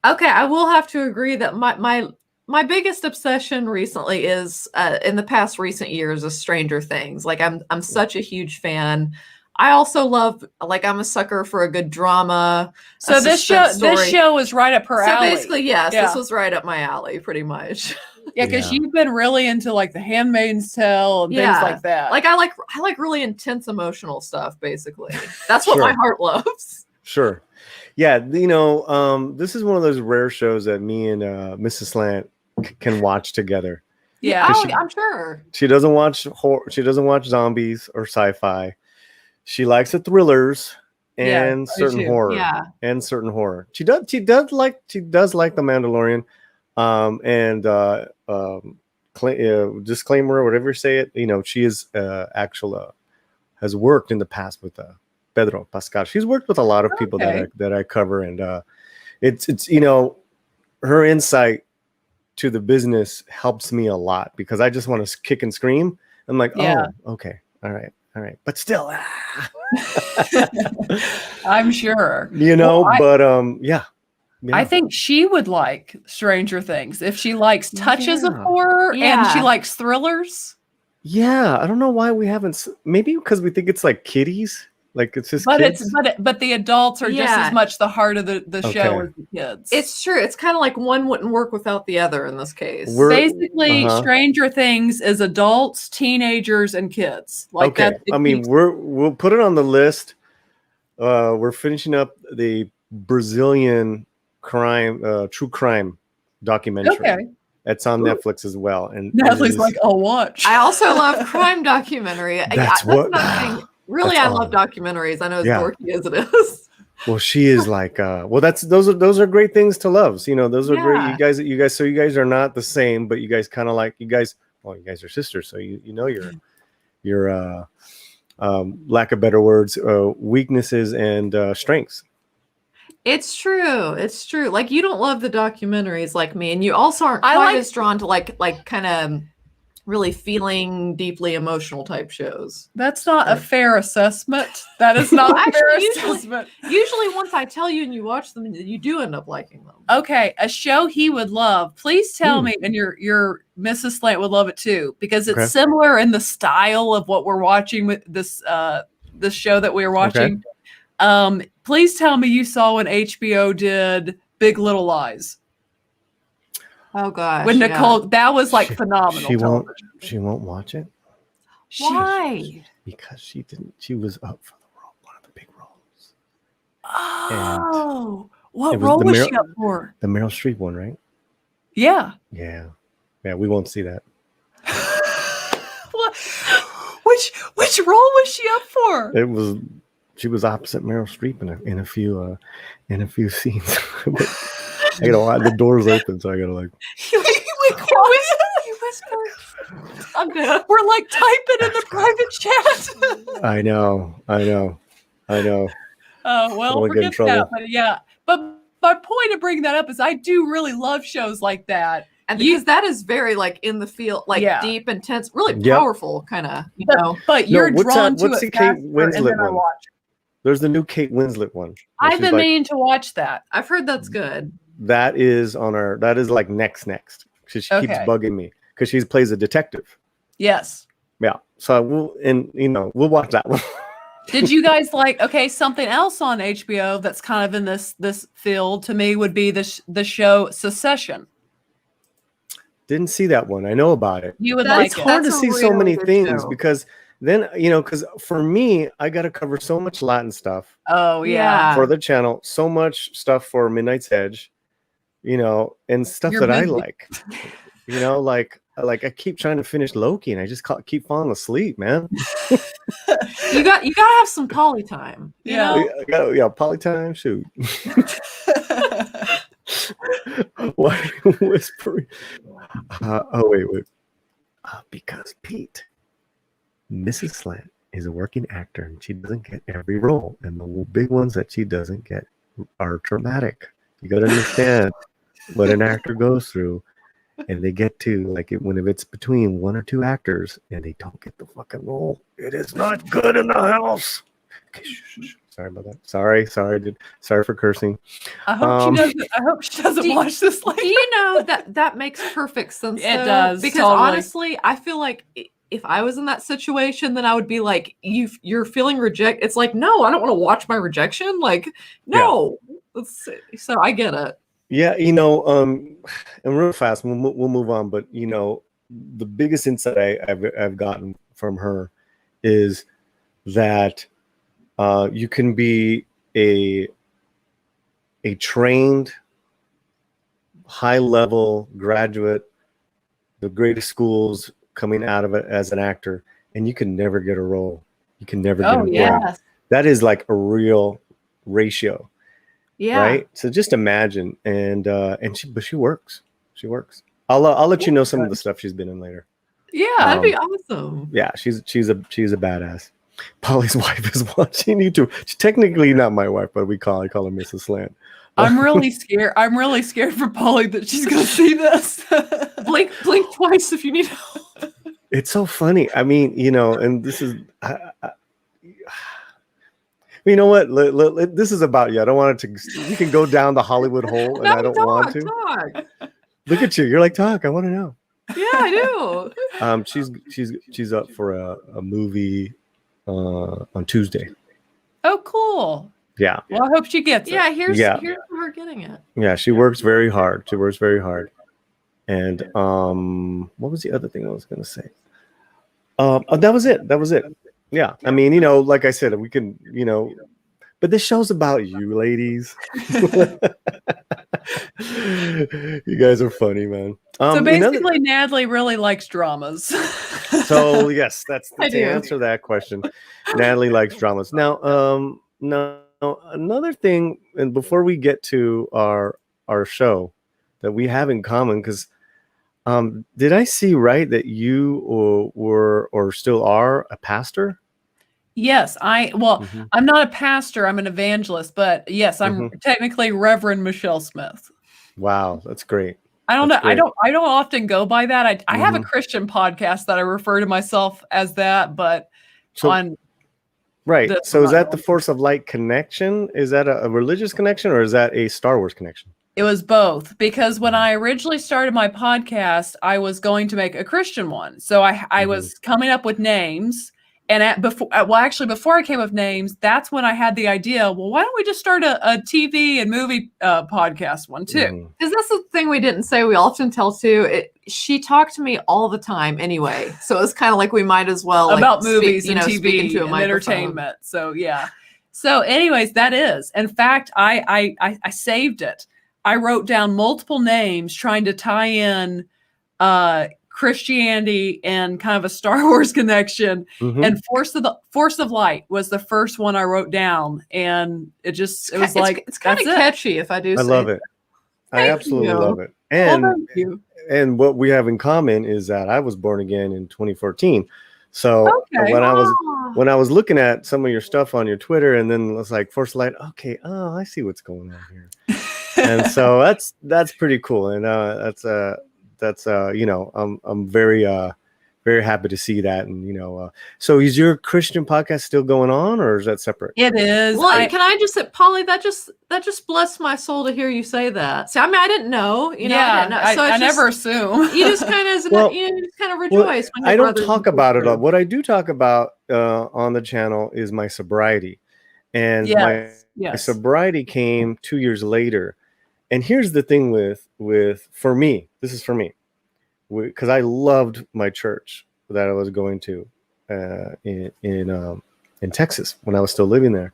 Okay, I will have to agree that my biggest obsession recently is in the past recent years is Stranger Things. Like I'm such a huge fan. I also love, like, I'm a sucker for a good drama. So this show is right up her alley. So basically, yes, this was right up my alley, pretty much. Yeah, because you've been really into like The Handmaid's Tale and things like that. Like I like really intense emotional stuff. Basically, that's what my heart loves. Sure. Yeah, this is one of those rare shows that me and Mrs. Slant can watch together. Yeah, I'm sure. She doesn't watch horror. She doesn't watch zombies or sci-fi. She likes the thrillers and certain horror. Yeah, and certain horror. She does like The Mandalorian. Disclaimer, or whatever you say it. She is has worked in the past with Pedro Pascal. She's worked with a lot of people that I cover, and it's her insight to the business helps me a lot because I just want to kick and scream. I'm like, oh, okay, all right, but still, I'm sure. Yeah. I think she would like Stranger Things if she likes touches of horror and she likes thrillers. Yeah, I don't know why we haven't. Maybe because we think it's like kiddies, like it's just kids. But the adults are just as much the heart of the show as the kids. It's true. It's kind of like one wouldn't work without the other in this case. Basically, Stranger Things is adults, teenagers, and kids. Like that. I mean, we'll put it on the list. We're finishing up the Brazilian true crime documentary. Okay. It's on Netflix as well. And Natalie's like, I'll watch. I also love crime documentary. I love documentaries. I know as dorky as it is. Well, she is like, those are great things to love. So, those are great. You guys are not the same, but you guys kind of like, you guys are sisters. So your lack of better words, weaknesses and strengths. It's true. It's true. Like you don't love the documentaries like me, and you also aren't quite as drawn to like kind of really feeling deeply emotional type shows. That's not a fair assessment. That is not a fair assessment. Usually once I tell you and you watch them, you do end up liking them. Okay, a show he would love. Please tell me, and your Mrs. Slant would love it too, because it's similar in the style of what we're watching with this show that we are watching. Please tell me you saw when HBO did Big Little Lies. Oh gosh. With Nicole, that was like phenomenal. She won't watch it. Why? Because she was up for one of the big roles. Oh, what role was she up for? The Meryl Streep one, right? Yeah. Yeah. We won't see that. Which role was she up for? She was opposite Meryl Streep in a few scenes. I gotta the door's open, so I gotta like. You whispered. I'm dead. We're like typing in the private chat. I know. Oh well, forget that. But yeah, but my point of bringing that up is I do really love shows like that. And because that is very like in the field, like deep, intense, really powerful kind of, But you're drawn to it faster, and then I watch. There's the new Kate Winslet one. I've been meaning to watch that. I've heard that's good. That is like next. She keeps bugging me because she plays a detective. Yes. Yeah. So we'll watch that one. Did you guys something else on HBO that's kind of in this field to me would be the show Succession. Didn't see that one. I know about it. You would like it. It's hard to see so many things because then because for me, I got to cover so much Latin stuff Oh yeah. for the channel, so much stuff for Midnight's Edge, and stuff You're that I busy. like. Like I keep trying to finish Loki, and I just keep falling asleep, man. You got to have some Paulie time. You know? Yeah, Paulie time. Shoot. Why are you whispering? Wait. Because Pete, Mrs. Slant is a working actor, and she doesn't get every role, and the big ones that she doesn't get are traumatic. You got to understand what an actor goes through, and they get to when it's between one or two actors, and they don't get the fucking role. It is not good in the house. Okay, shh. Sorry about that. Sorry for cursing. I hope she doesn't watch this later. Do you know that makes perfect sense? It though? does, Because totally. honestly, I feel like if I was in that situation, then I would be like, you're feeling reject. It's like, no, I don't want to watch my rejection. Like, no. So I get it. Yeah, and real fast, we'll move on. But the biggest insight I've gotten from her is that you can be a trained, high-level graduate, the greatest schools coming out of it as an actor, and you can never get a role. You can never get a role. That is like a real ratio. Yeah. Right. So just imagine, but she works. She works. I'll let you know some of the stuff she's been in later. Yeah, that'd be awesome. Yeah, she's a badass. Paulie's wife is watching YouTube. She's technically not my wife, but I call her Mrs. Slant. I'm really scared. I'm really scared for Paulie that she's gonna see this. blink twice if you need help. It's so funny. I mean, and this is. You know what? This is about you. I don't want it to. You can go down the Hollywood hole, and I don't want to. Talk. Look at you. You're like, talk. I want to know. Yeah, I do. She's up for a movie on Tuesday. Oh, cool. Yeah. Well, I hope she gets it. Yeah, here's her getting it. Yeah, she works very hard. And what was the other thing I was going to say? That was it. Yeah, I mean, like I said, we can, but this show's about you, ladies. You guys are funny, man. So basically, Natalie really likes dramas. So yes, that's to answer that question. Natalie likes dramas. Now, another thing, and before we get to our show that we have in common, because did I see right that you were or still are a pastor? Yes, I'm not a pastor, I'm an evangelist, but yes, I'm technically Reverend Michelle Smith. Wow, that's great. I don't know. I don't often go by that. I have a Christian podcast that I refer to myself as that, but right. So is that the Force of Light connection? Is that a religious connection, or is that a Star Wars connection? It was both, because when I originally started my podcast, I was going to make a Christian one. So I was coming up with names. And before I came up with names, that's when I had the idea, well, why don't we just start a TV and movie podcast one too? Because that's the thing we didn't say. We often tell too. She talked to me all the time anyway. So it's kind of like we might as well about movies and TV into and entertainment. So yeah. So anyways, that is. In fact, I saved it. I wrote down multiple names trying to tie in Christianity and kind of a Star Wars connection. And Force of Light was the first one I wrote down, and it's kind of catchy, if I do say. I love it. I absolutely love it. And what we have in common is that I was born again in 2014. So when I was looking at some of your stuff on your Twitter, and then it's like Force of Light, okay, I see what's going on here. And so that's pretty cool. And I'm very happy to see that. And so is your Christian podcast still going on, or is that separate? It is. Well, can I just say, Paulie, that just blessed my soul to hear you say that. See, I mean, I didn't know. I never assume. You just kind of rejoice when your I don't talk about it. What I do talk about on the channel is my sobriety, and my sobriety came 2 years later. And here's the thing with for me, this is for me, because I loved my church that I was going to. in Texas when I was still living there,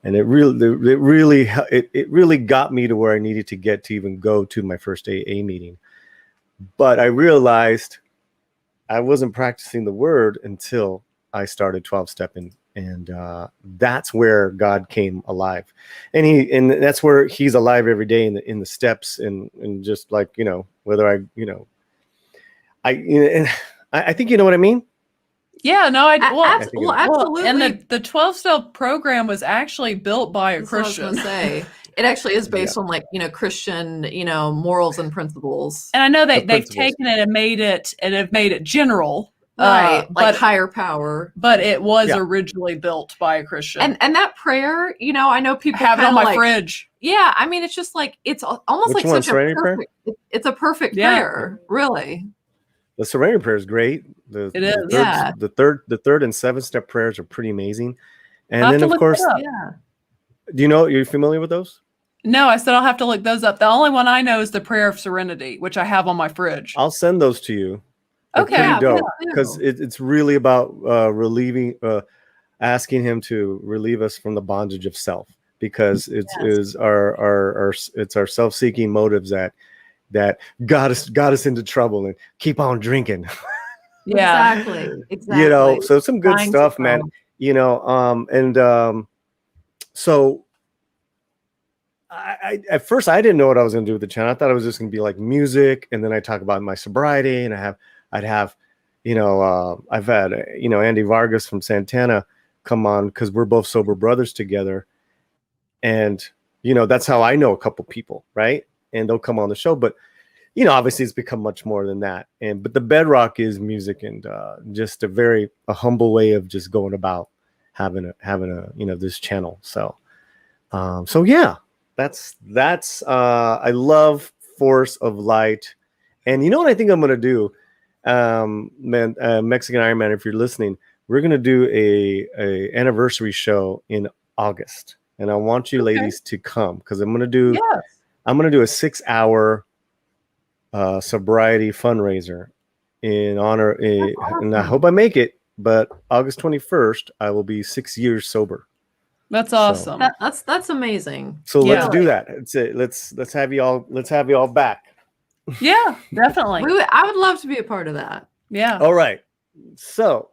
and it really got me to where I needed to get to even go to my first AA meeting. But I realized I wasn't practicing the word until I started 12-stepping, and that's where God came alive, and that's where He's alive every day in the steps, and just like, you know, whether I think you know what I mean. Yeah, no, absolutely. And the 12-step program was actually built by a That's what I was Christian. gonna say. It actually is based on, like, you know, Christian, you know, morals and principles. And I know they've taken it and have made it general, Right, like but higher power. But it was originally built by a Christian. And that prayer, you know, I know people have it on my like, fridge. Yeah, I mean, it's just like it's almost Which like one, such a Serenity perfect. It's a perfect prayer, really. The Serenity prayer is great. It is. The third and 7-step prayers are pretty amazing. And I'll have then to of look course, it up. do you know, you're familiar with those? No, I said I'll have to look those up. The only one I know is the Prayer of Serenity, which I have on my fridge. I'll send those to you. They're Okay. pretty dope, because it's really about asking Him to relieve us from the bondage of self, because it's our self-seeking motives that got us into trouble and keep on drinking. Yeah, exactly. You know, so some good Trying stuff, to man. follow. You know, so I at first I didn't know what I was going to do with the channel. I thought it was just going to be like music, and then I talk about my sobriety, and I'd have, you know, I've had, you know, Andy Vargas from Santana come on, because we're both sober brothers together, and you know, that's how I know a couple people, right? And they'll come on the show, but you know, obviously it's become much more than that. But the bedrock is music, and just a humble way of just going about having a you know, this channel. So yeah, that's I love Force of Light. And you know what I think I'm gonna do, Mexican Iron Man, if you're listening, we're gonna do a anniversary show in August, and I want you ladies to come, because I'm gonna do a 6-hour sobriety fundraiser in honor, and I hope I make it, but August 21st I will be 6 years sober. That's awesome. That's amazing. So let's do that. Let's have you all back. Yeah, definitely. I would love to be a part of that. Yeah. All right. So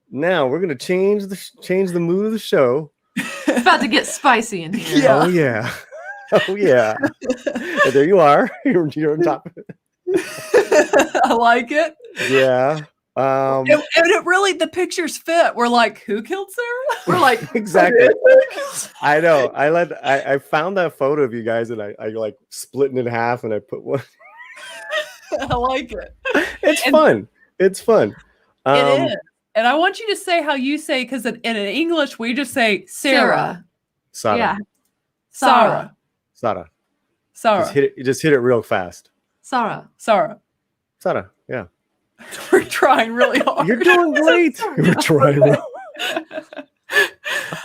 now we're gonna change the mood of the show. It's about to get spicy in here. Yeah. Oh yeah. Oh yeah. And there you are. You're on top of it. I like it. Yeah. And it really, the pictures fit. We're like, who killed Sarah? We're like, exactly. I know. I found that photo of you guys, and I like split it in half, and I put one. I like it. It's fun. It's fun. It is. And I want you to say how you say, because in English we just say Sarah. Sara. Yeah. Sara. Sara. Sara. Just hit it real fast. Sara. Sara. Sara. Yeah. We're trying really hard. You're doing great. You're trying real.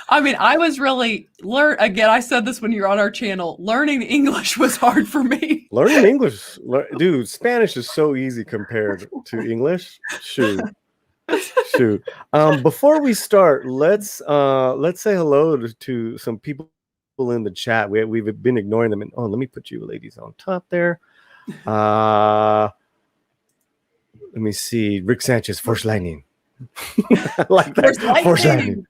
I mean, I was really again, I said this when you're on our channel, learning English was hard for me. Learning English, dude, Spanish is so easy compared to English. Shoot. Before we start, let's say hello to some people in the chat. We've been ignoring them, and let me put you ladies on top there. Let me see. Rick Sanchez, Force Lightning. I like that. Force Lightning.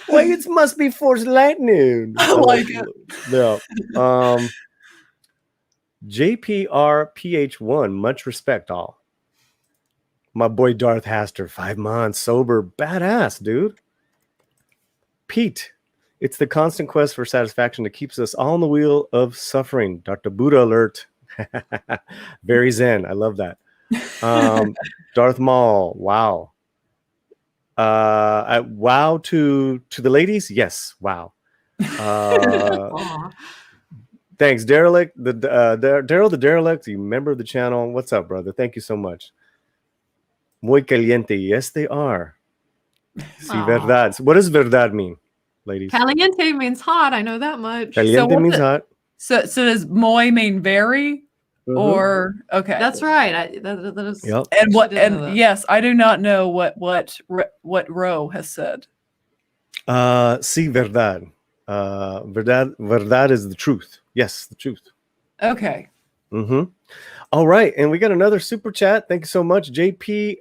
Wait, it must be Force Lightning. I like it. No. JPRPH1, much respect, all. My boy Darth Haster, 5 months sober, badass, dude. Pete, it's the constant quest for satisfaction that keeps us all on the wheel of suffering. Dr. Buddha alert. Very zen. I love that. Darth Maul, wow. Wow to the ladies, yes, wow. Thanks, Derelict. Daryl the Derelict, you member of the channel. What's up, brother? Thank you so much. Muy caliente, yes, they are. Sí, verdad. What does verdad mean, ladies? Caliente means hot. I know that much. Caliente means hot. So does muy mean very? or okay. That's right. That is. Yep. And what? She did know And that. yes, I do not know what Roe has said. Sí, verdad. Verdad is the truth. Yes, the truth. Okay. All right, and we got another super chat. Thank you so much, JP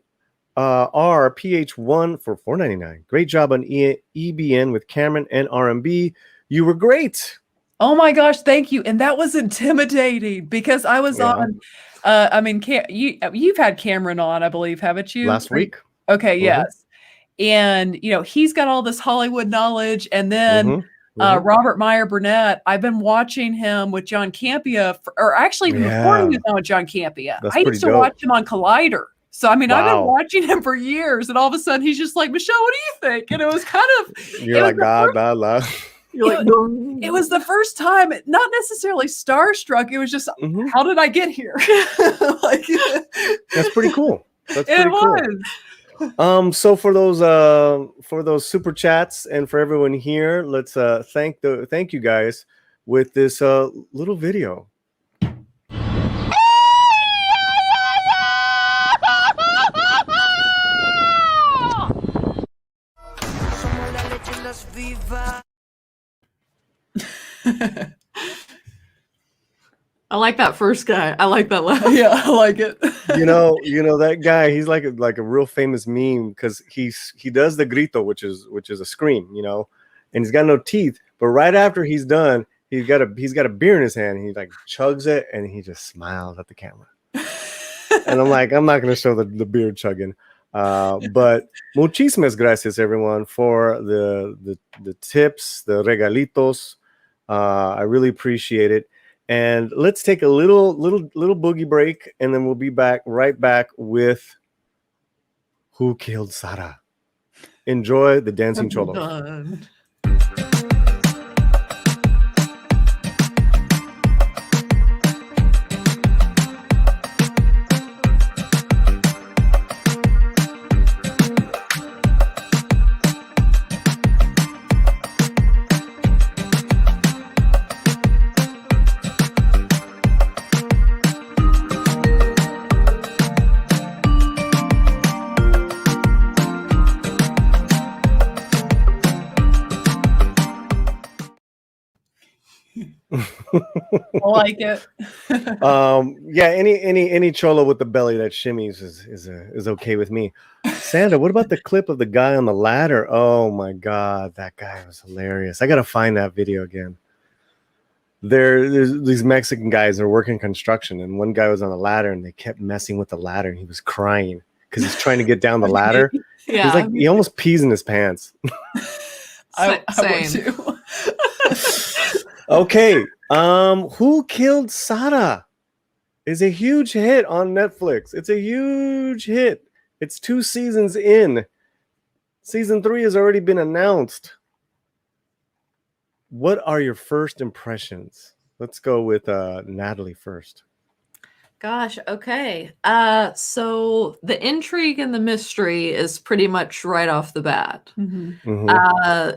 RPH1 for $4.99. Great job on EBN with Cameron and RMB. You were great. Oh my gosh, thank you. And that was intimidating because I was on. I mean, you've had Cameron on, I believe, haven't you? Last week. Okay, yes. And he's got all this Hollywood knowledge, and then Robert Meyer Burnett. I've been watching him with John Campea, or actually before he was on with John Campea. I used to watch him on Collider. So I mean, I've been watching him for years, and all of a sudden he's just like, Michelle, what do you think? And it was kind of you're like la. You're like, it was the first time, not necessarily starstruck. It was just, how did I get here? Like, that's pretty cool. That's pretty cool. So for those super chats and for everyone here, let's thank you guys with this little video. I like that first guy. I like that laugh. Yeah, I like it. you know that guy. He's like a real famous meme because he does the grito, which is a scream, and he's got no teeth. But right after he's done, he's got a beer in his hand. And he like chugs it, and he just smiles at the camera. And I'm like, I'm not going to show the beer chugging. But muchísimas gracias everyone for the tips, the regalitos. I really appreciate it. And let's take a little boogie break, and then we'll be right back with Who Killed Sara. Enjoy the Dancing Cholo. I like it. Yeah, any cholo with the belly that shimmies is okay with me. Sandra, what about the clip of the guy on the ladder? Oh my god, that guy was hilarious. I gotta find that video again. There's these Mexican guys are working construction, and one guy was on the ladder and they kept messing with the ladder, and he was crying because he's trying to get down the ladder. Yeah. He's like, he almost pees in his pants. I would Same. too. Okay, Who Killed Sara is a huge hit on Netflix. It's a huge hit. It's 2 seasons in. Season 3 has already been announced. What are your first impressions? Let's go with Natalie first. Gosh, okay. So the intrigue and the mystery is pretty much right off the bat. Yeah.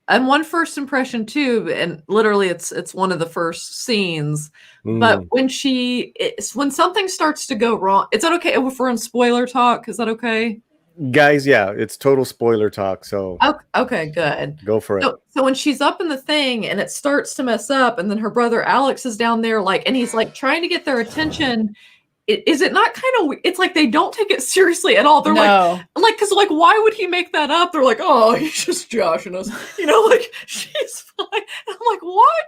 And one first impression too, and literally it's one of the first scenes. But when when something starts to go wrong, is that okay if we're in spoiler talk? Is that okay? Guys, yeah, it's total spoiler talk, so Okay, good. go for it. So when she's up in the thing and it starts to mess up, and then her brother Alex is down there, and he's trying to get their attention. Is it not kind of? It's like they don't take it seriously at all. They're because why would he make that up? They're like, oh, he's just joshing us, she's fine. And I'm like, what?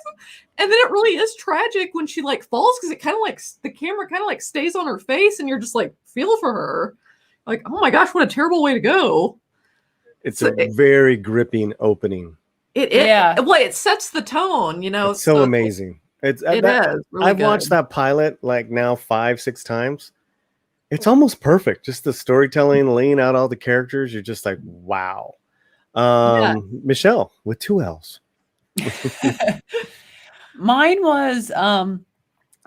And then it really is tragic when she falls because it kind of the camera kind of stays on her face, and you're just feel for her. Like, oh my gosh, what a terrible way to go. It's a very gripping opening. It sets the tone, It's so amazing. It is really I've watched that pilot now 5-6 times. It's almost perfect. Just the storytelling, laying out all the characters. You're just like, wow. Michelle with 2 L's. Mine was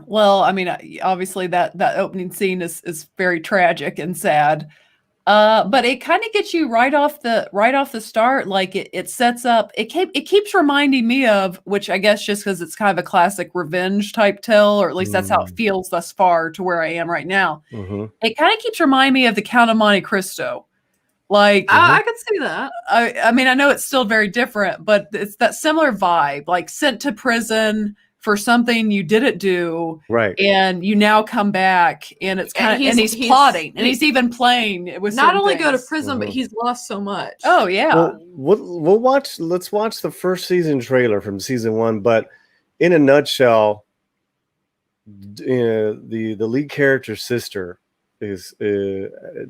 well, I mean, obviously that opening scene is very tragic and sad. But it kind of gets you right off the start. Like it sets up. It keeps reminding me of, which I guess just because it's kind of a classic revenge type tale, or at least that's how it feels thus far to where I am right now. It kind of keeps reminding me of the Count of Monte Cristo. Like I could see that. I mean, I know it's still very different, but it's that similar vibe. Like sent to prison for something you didn't do, right? And you now come back, and it's kind of, and he's plotting, and he's even playing with. Not only go to prison, but he's lost so much. Oh yeah. Well, we'll watch. Let's watch the first season trailer from season 1. But in a nutshell, the lead character's sister is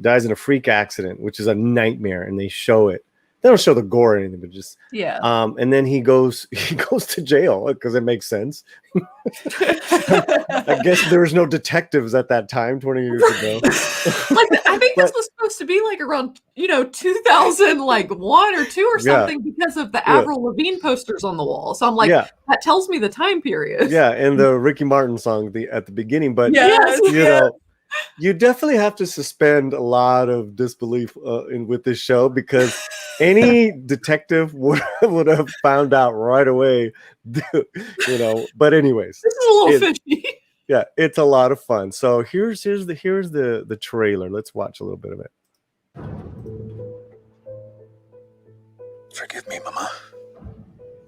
dies in a freak accident, which is a nightmare, and they show it. They don't show the gore or anything, but just and then he goes to jail because it makes sense. I guess there was no detectives at that time 20 years ago. Like I think this was supposed to be like around 2001 or 2 or something because of the Avril Lavigne posters on the wall. So I'm like, that tells me the time period. Yeah, and the Ricky Martin song at the beginning, but you know. You definitely have to suspend a lot of disbelief with this show, because any detective would have found out right away, But anyways, this is a little fishy. Yeah, it's a lot of fun. So here's the trailer. Let's watch a little bit of it. Forgive me, Mama.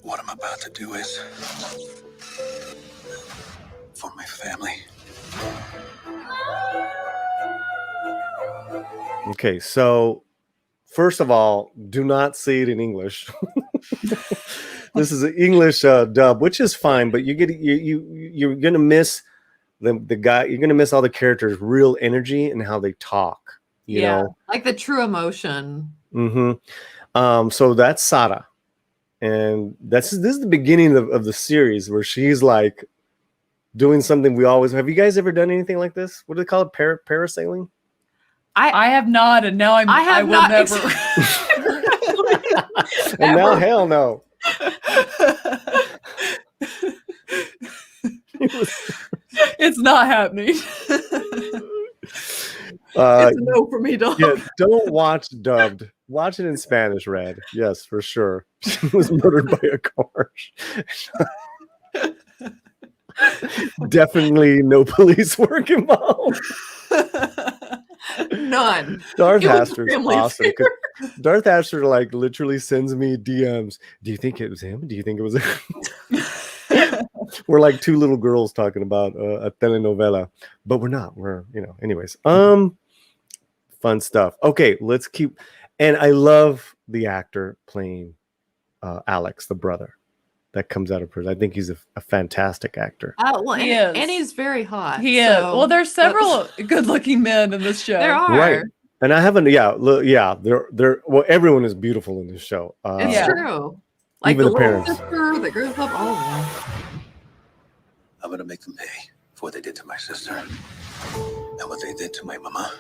What I'm about to do is for my family. Okay, so first of all, do not see it in English. This is an English dub, which is fine, but you're gonna miss the guy. You're gonna miss all the characters' real energy and how they talk. You know, like the true emotion. So that's Sara, and this is the beginning of the series where she's like doing something we always. Have you guys ever done anything like this? What do they call it? Parasailing? I have not, and now I will not never. And now, hell no. It's not happening. It's a no for me, dog. Yeah, don't watch dubbed. Watch it in Spanish, Red. Yes, for sure. She was murdered by a car. Definitely no police work involved. None. Darth Astor's awesome. Darth Astor like literally sends me DMs. Do you think it was him? Do you think it was him? We're like two little girls talking about a telenovela, but we're not. We're anyways. Fun stuff. Okay, let's keep. And I love the actor playing Alex, the brother that comes out of prison. I think he's a fantastic actor. Well, and he's very hot. He is. Well, there's several good-looking men in this show. There are. Right. And I haven't. They're. Well, everyone is beautiful in this show. It's true. Like even the the parents. sister that grows up, all of them. I'm gonna make them pay for what they did to my sister and what they did to my mama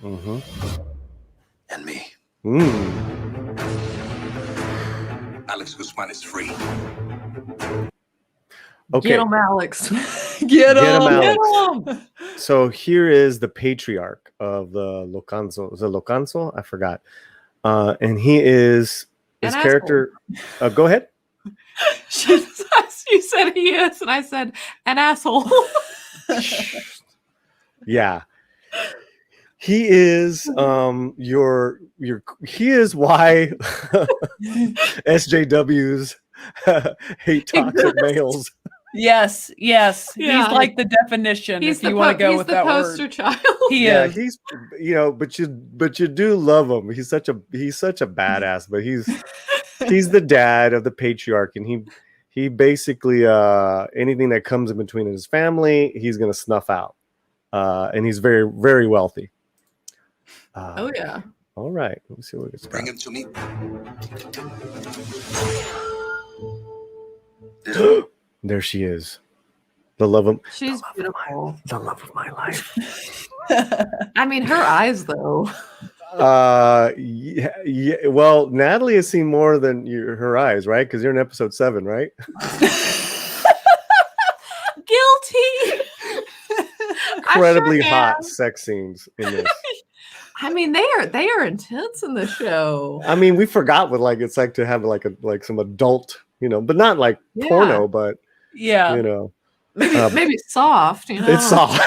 and me. Alex Guzman is free. Okay. Get him, Alex. Get him, Alex. So here is the patriarch of the Locanzo. Is it Locanzo? I forgot. And he is his character. Go ahead. You said he is, and I said an asshole. Yeah. He is he is why SJWs hate toxic males. Yes. He's like the definition. If you want to go with that word, poster child. He is. He's but you do love him. He's such a badass. But he's the dad of the patriarch, and he basically anything that comes in between his family, he's gonna snuff out. And he's very, very wealthy. Oh yeah. All right. Let me see what it's Bring him to me. There she is. The love of She's beautiful. The love of my life. I mean, her eyes though. Yeah. Well, Natalie has seen more than her eyes, right? Because you're in episode 7, right? Guilty. Incredibly hot sex scenes in this. I mean, they are intense in the show. I mean, we forgot what like it's like to have like some adult, but not like porno, but Yeah. Maybe soft, It's soft.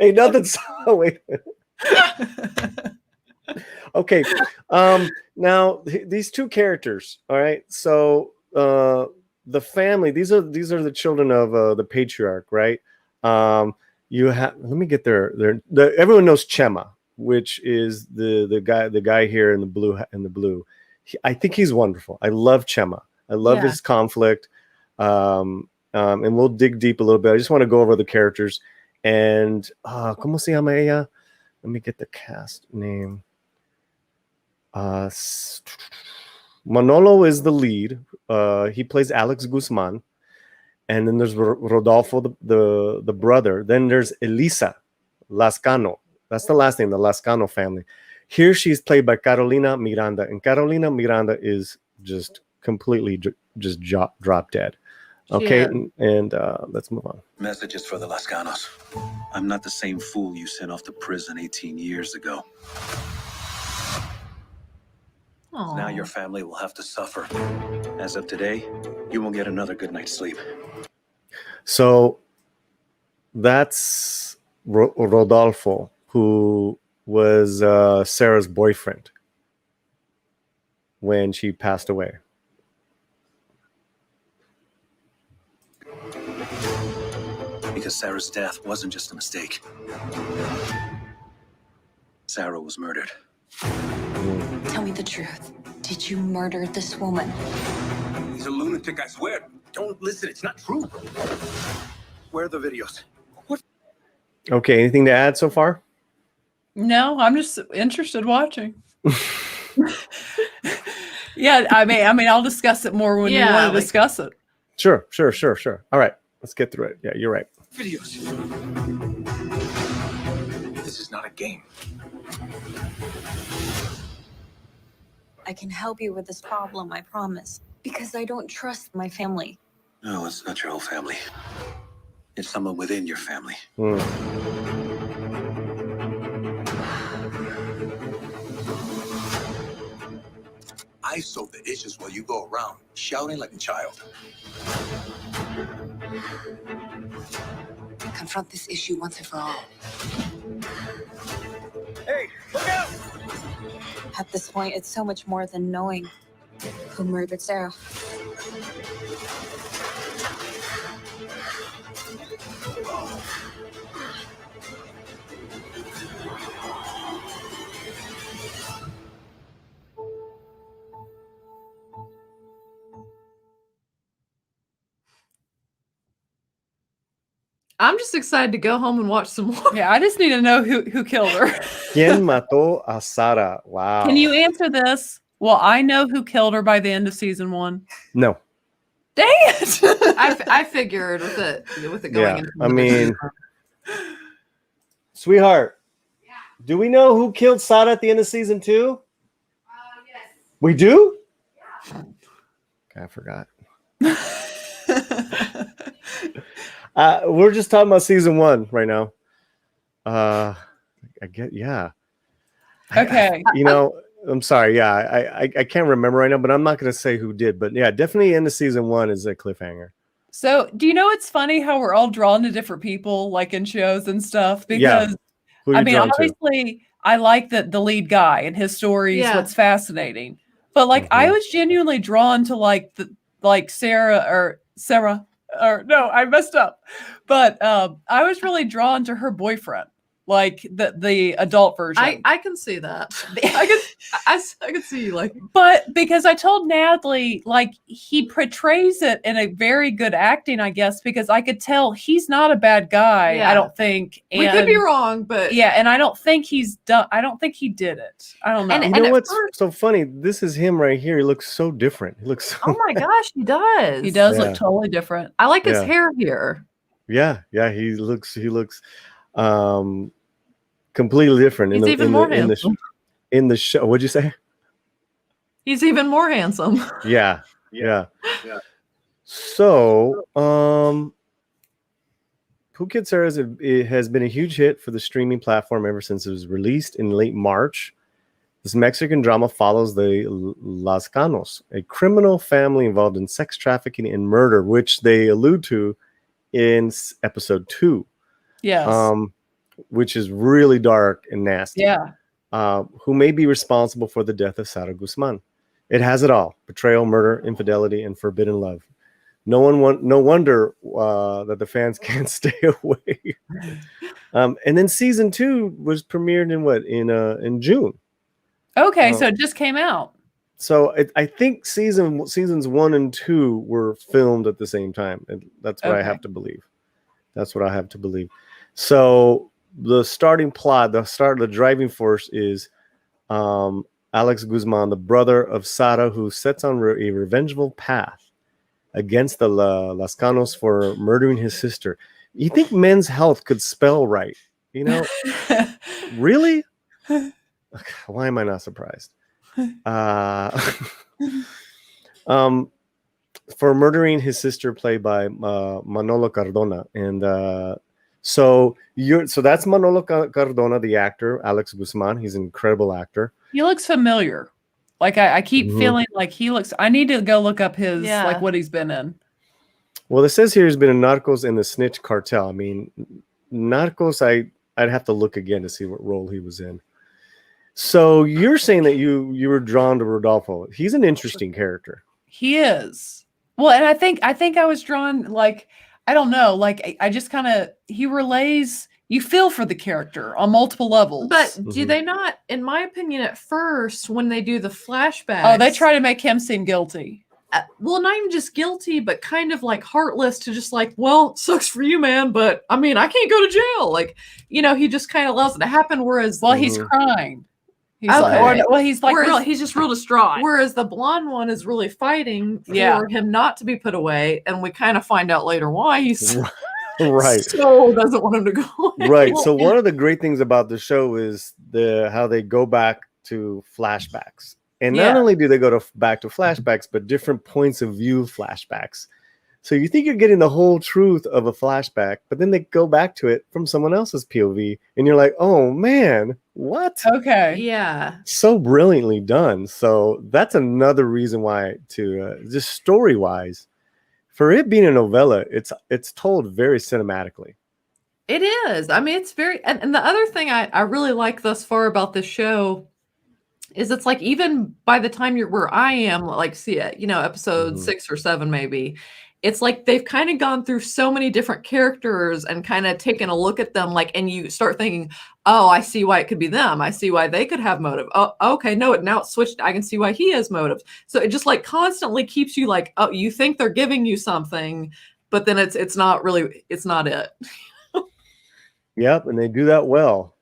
Ain't nothing soft. Wait. Okay. Now these two characters. All right. So the family. These are the children of the patriarch, right? You have. Let me get everyone knows Chema, which is the guy here in the blue. I think he's wonderful. I love Chema. I love his conflict. And we'll dig deep a little bit. I just want to go over the characters. And ¿cómo se llama ella? Let me get the cast name. Manolo is the lead. He plays Alex Guzman. And then there's Rodolfo, the brother. Then there's Elisa Lascano. That's the last name, the Lascano family. Here she's played by Carolina Miranda. And Carolina Miranda is just completely just drop dead. Okay, and let's move on. Messages for the Lascanos. I'm not the same fool you sent off to prison 18 years ago. Aww. Now your family will have to suffer. As of today, you won't get another good night's sleep. So that's Rodolfo, who was Sarah's boyfriend when she passed away. Because Sarah's death wasn't just a mistake. Sarah was murdered. Tell me the truth. Did you murder this woman? He's a lunatic, I swear. Don't listen, it's not true. Where are the videos? What? Okay, anything to add so far? No, I'm just interested watching. Yeah, I mean, I'll discuss it more when you want to discuss it. Sure. All right, let's get through it. Yeah, you're right. Videos. This is not a game. I can help you with this problem, I promise. Because I don't trust my family. No, it's not your whole family. It's someone within your family. I solve the issues while you go around shouting like a child. Confront this issue once and for all. Hey, look out! At this point, it's so much more than knowing who murdered Sarah. I'm just excited to go home and watch some more. Yeah, I just need to know who killed her. ¿Quién mató a Sara? Wow. Can you answer this? Well, I know who killed her by the end of season 1. No. Dang it! I figured with it going into I mean, sweetheart, do we know who killed Sara at the end of season 2? Yes. We do? Yeah. Okay, I forgot. We're just talking about season 1 right now. I get, yeah. Okay. I'm sorry. Yeah, I can't remember right now, but I'm not going to say who did. But yeah, definitely end of season 1 is a cliffhanger. So, do you know it's funny how we're all drawn to different people, like in shows and stuff? Because I mean, obviously, I like the lead guy and his story is what's fascinating. But like, I was genuinely drawn to like Sarah. Or no, I messed up. But I was really drawn to her boyfriend, like the adult version. I can see that. I can see you like. But because I told Natalie, like, he portrays it in a very good acting, I guess, because I could tell he's not a bad guy. Yeah. I don't think. We could be wrong, but yeah, and I don't think he's done. I don't think he did it. I don't know. You know what's so funny? This is him right here. He looks so different. He looks. Oh my gosh, he does. He does look totally different. I like his hair here. Yeah, he looks completely different. He's even more handsome. In the show. What'd you say? He's even more handsome. Yeah. So, Who Killed Sara it has been a huge hit for the streaming platform ever since it was released in late March. This Mexican drama follows the Lascanos, a criminal family involved in sex trafficking and murder, which they allude to in episode 2. Yes. Which is really dark and nasty. Yeah. Who may be responsible for the death of Sara Guzman. It has it all: betrayal, murder, infidelity, and forbidden love. No wonder that the fans can't stay away. And then season 2 was premiered in June. Okay, so it just came out. So I think seasons 1 and 2 were filmed at the same time, and that's what I have to believe. That's what I have to believe. So the starting plot, the driving force is Alex Guzman, the brother of Sara, who sets on a revengeful path against the Lascanos for murdering his sister. You think Men's Health could spell right? You know, really? Why am I not surprised? For murdering his sister, played by Manolo Cardona, and so that's Manolo Cardona, the actor, Alex Guzman. He's an incredible actor. He looks familiar. Like I keep feeling like he looks. I need to go look up his like what he's been in. Well, it says here he's been in Narcos and the Snitch Cartel. I mean, Narcos, I'd have to look again to see what role he was in. So you're saying that you were drawn to Rodolfo. He's an interesting character. He is. Well, and I think I was drawn, like, I don't know, like I just kind of, he relays, you feel for the character on multiple levels. But do they not, in my opinion, at first, when they do the flashbacks? Oh, they try to make him seem guilty. Well, not even just guilty, but kind of like heartless, to just like, well, sucks for you, man, but I mean, I can't go to jail. Like, you know, he just kind of allows it to happen. Whereas, well, he's crying. He's he's like, he's just real distraught. Whereas the blonde one is really fighting for him not to be put away, and we kind of find out later why he's right. So doesn't want him to go away. Right. So one of the great things about the show is how they go back to flashbacks. And not only do they go back to flashbacks, but different points of view flashbacks. So you think you're getting the whole truth of a flashback, but then they go back to it from someone else's POV, and you're like, oh man, what? Okay. Yeah. So brilliantly done. So that's another reason why just story-wise, for it being a novella, it's told very cinematically. It is. I mean, it's very, and the other thing I really like thus far about this show is it's like, even by the time you're where I am, like, see it, you know, episode 6 or 7 maybe, it's like they've kind of gone through so many different characters and kind of taken a look at them, like, and you start thinking, oh, I see why it could be them. I see why they could have motive. Oh, okay, no, now it's switched. I can see why he has motive. So it just like constantly keeps you like, oh, you think they're giving you something, but then it's not really, it's not it. Yep, and they do that well.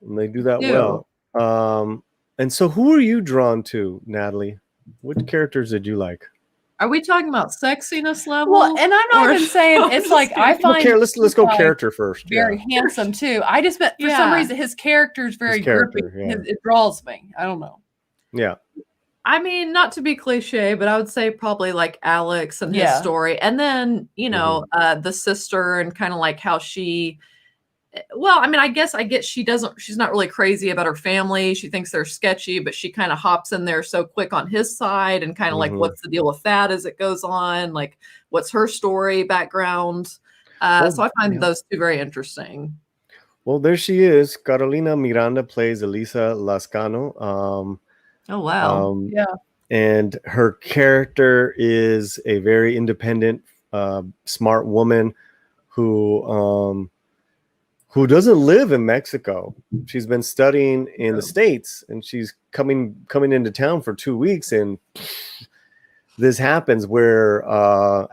And so who are you drawn to, Natalie? What characters did you like? Are we talking about sexiness level? Well, and I'm not even saying it's like I find. Okay, let's go character first. Very handsome too. I just meant for some reason his character is very gripping. It draws me. I don't know. Yeah. I mean, not to be cliche, but I would say probably like Alex and his story, and then you know the sister and kind of like how she. Well, I mean, I get she's not really crazy about her family. She thinks they're sketchy, but she kind of hops in there so quick on his side and kind of like, what's the deal with that as it goes on? Like, what's her story background? So I find those two very interesting. Well, there she is. Carolina Miranda plays Elisa Lascano. Oh, wow. Yeah. And her character is a very independent, smart woman who doesn't live in Mexico. She's been studying in the States, and she's coming into town for 2 weeks, and this happens where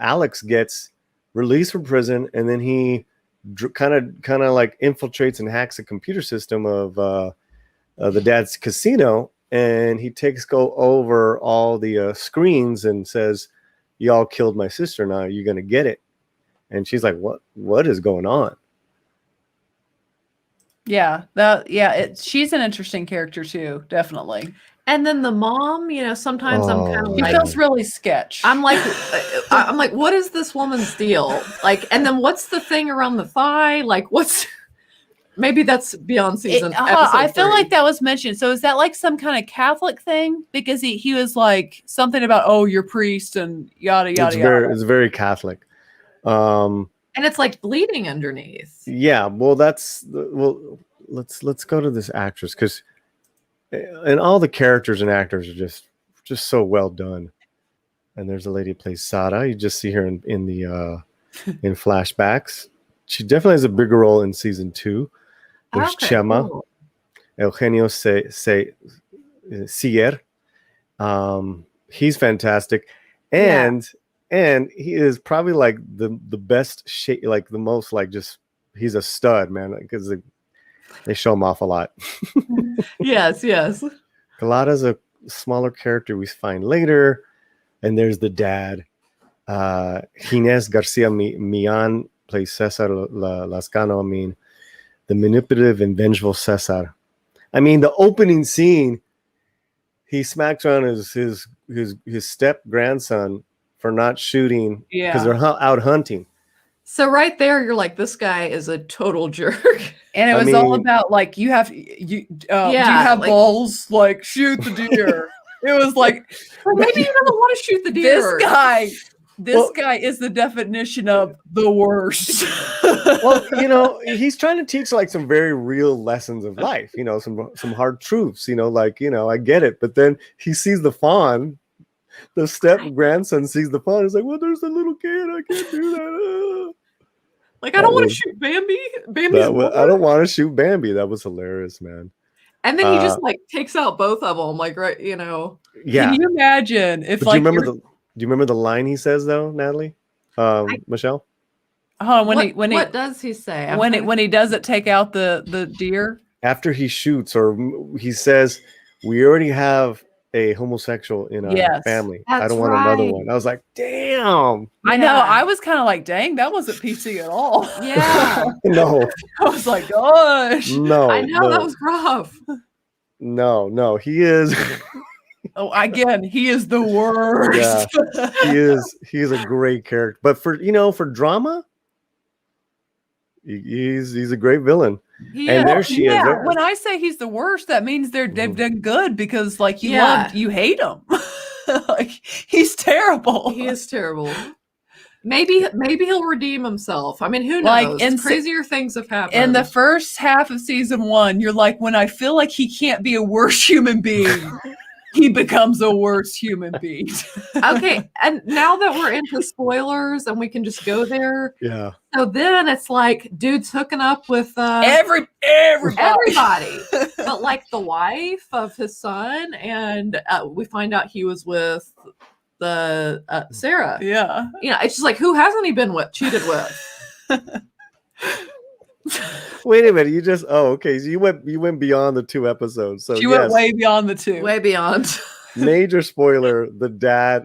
Alex gets released from prison, and then he kind of like infiltrates and hacks the computer system of the dad's casino, and he go over all the screens and says, "Y'all killed my sister. Now you're gonna get it." And she's like, "What is going on?" Yeah, she's an interesting character too, definitely. And then the mom, sometimes I'm kind of She like, feels really sketch. I'm like, what is this woman's deal? Like, and then what's the thing around the thigh? Like, maybe that's beyond season. I feel 3. like that was mentioned. So is that like some kind of Catholic thing? Because he was like something about, oh, you're priest and yada yada yada. It's very Catholic. And it's like bleeding underneath. Yeah, well, let's go to this actress, because and all the characters and actors are just so well done. And there's a lady who plays Sara. You just see her in the in flashbacks. She definitely has a bigger role in season 2. There's Chema, cool. Eugenio Sier. He's fantastic, and he is probably like the best shape, like the most, like, just, he's a stud, man, because they show him off a lot. Yes. Galata's a smaller character we find later, and there's the dad. Ginés Garcia Millán plays Cesar Lascano. I mean, the manipulative and vengeful Cesar. I mean, the opening scene, he smacks around his step grandson for not shooting because they're out hunting. So right there, you're like, this guy is a total jerk. And it was all about like, do you have like, balls? Like, shoot the deer. It was like, maybe you don't want to shoot the deer. This guy is the definition of the worst. Well, he's trying to teach like some very real lessons of life, some hard truths, I get it. But then he sees the fawn, the step grandson sees the fawn. He's like, well, there's a little kid. I can't do that. Like, I don't want to shoot Bambi. I don't want to shoot Bambi. That was hilarious, man. And then he just like takes out both of them, like, right, Yeah. Can you imagine if Do you remember the line he says though, Natalie? Michelle? What does he say? When he doesn't take out the deer? After he shoots, or he says, we already have a homosexual in our family. I don't want another one. I was like, damn. I know. I was kind of like, dang, that wasn't PC at all. Yeah. No. I was like, gosh. No. I know, that was rough. No, he is. Oh, again, he is the worst. Yeah, he is a great character. But for drama, he's a great villain. And there she is. When I say he's the worst, that means they've done good, because like you hate him. Like, he's terrible. He is terrible. Maybe he'll redeem himself. I mean, who knows? Like, crazier things have happened. In the first half of season 1, you're like, when I feel like he can't be a worse human being, he becomes a worse human being. Okay, and now that we're into spoilers and we can just go there. Yeah. So then it's like dude's hooking up with everybody. But like the wife of his son, and we find out he was with the Sarah. Yeah. It's just like, who hasn't he been cheated with? Wait a minute, you just okay, so you went beyond the 2 episodes. So she went way beyond the 2. Way beyond. Major spoiler, the dad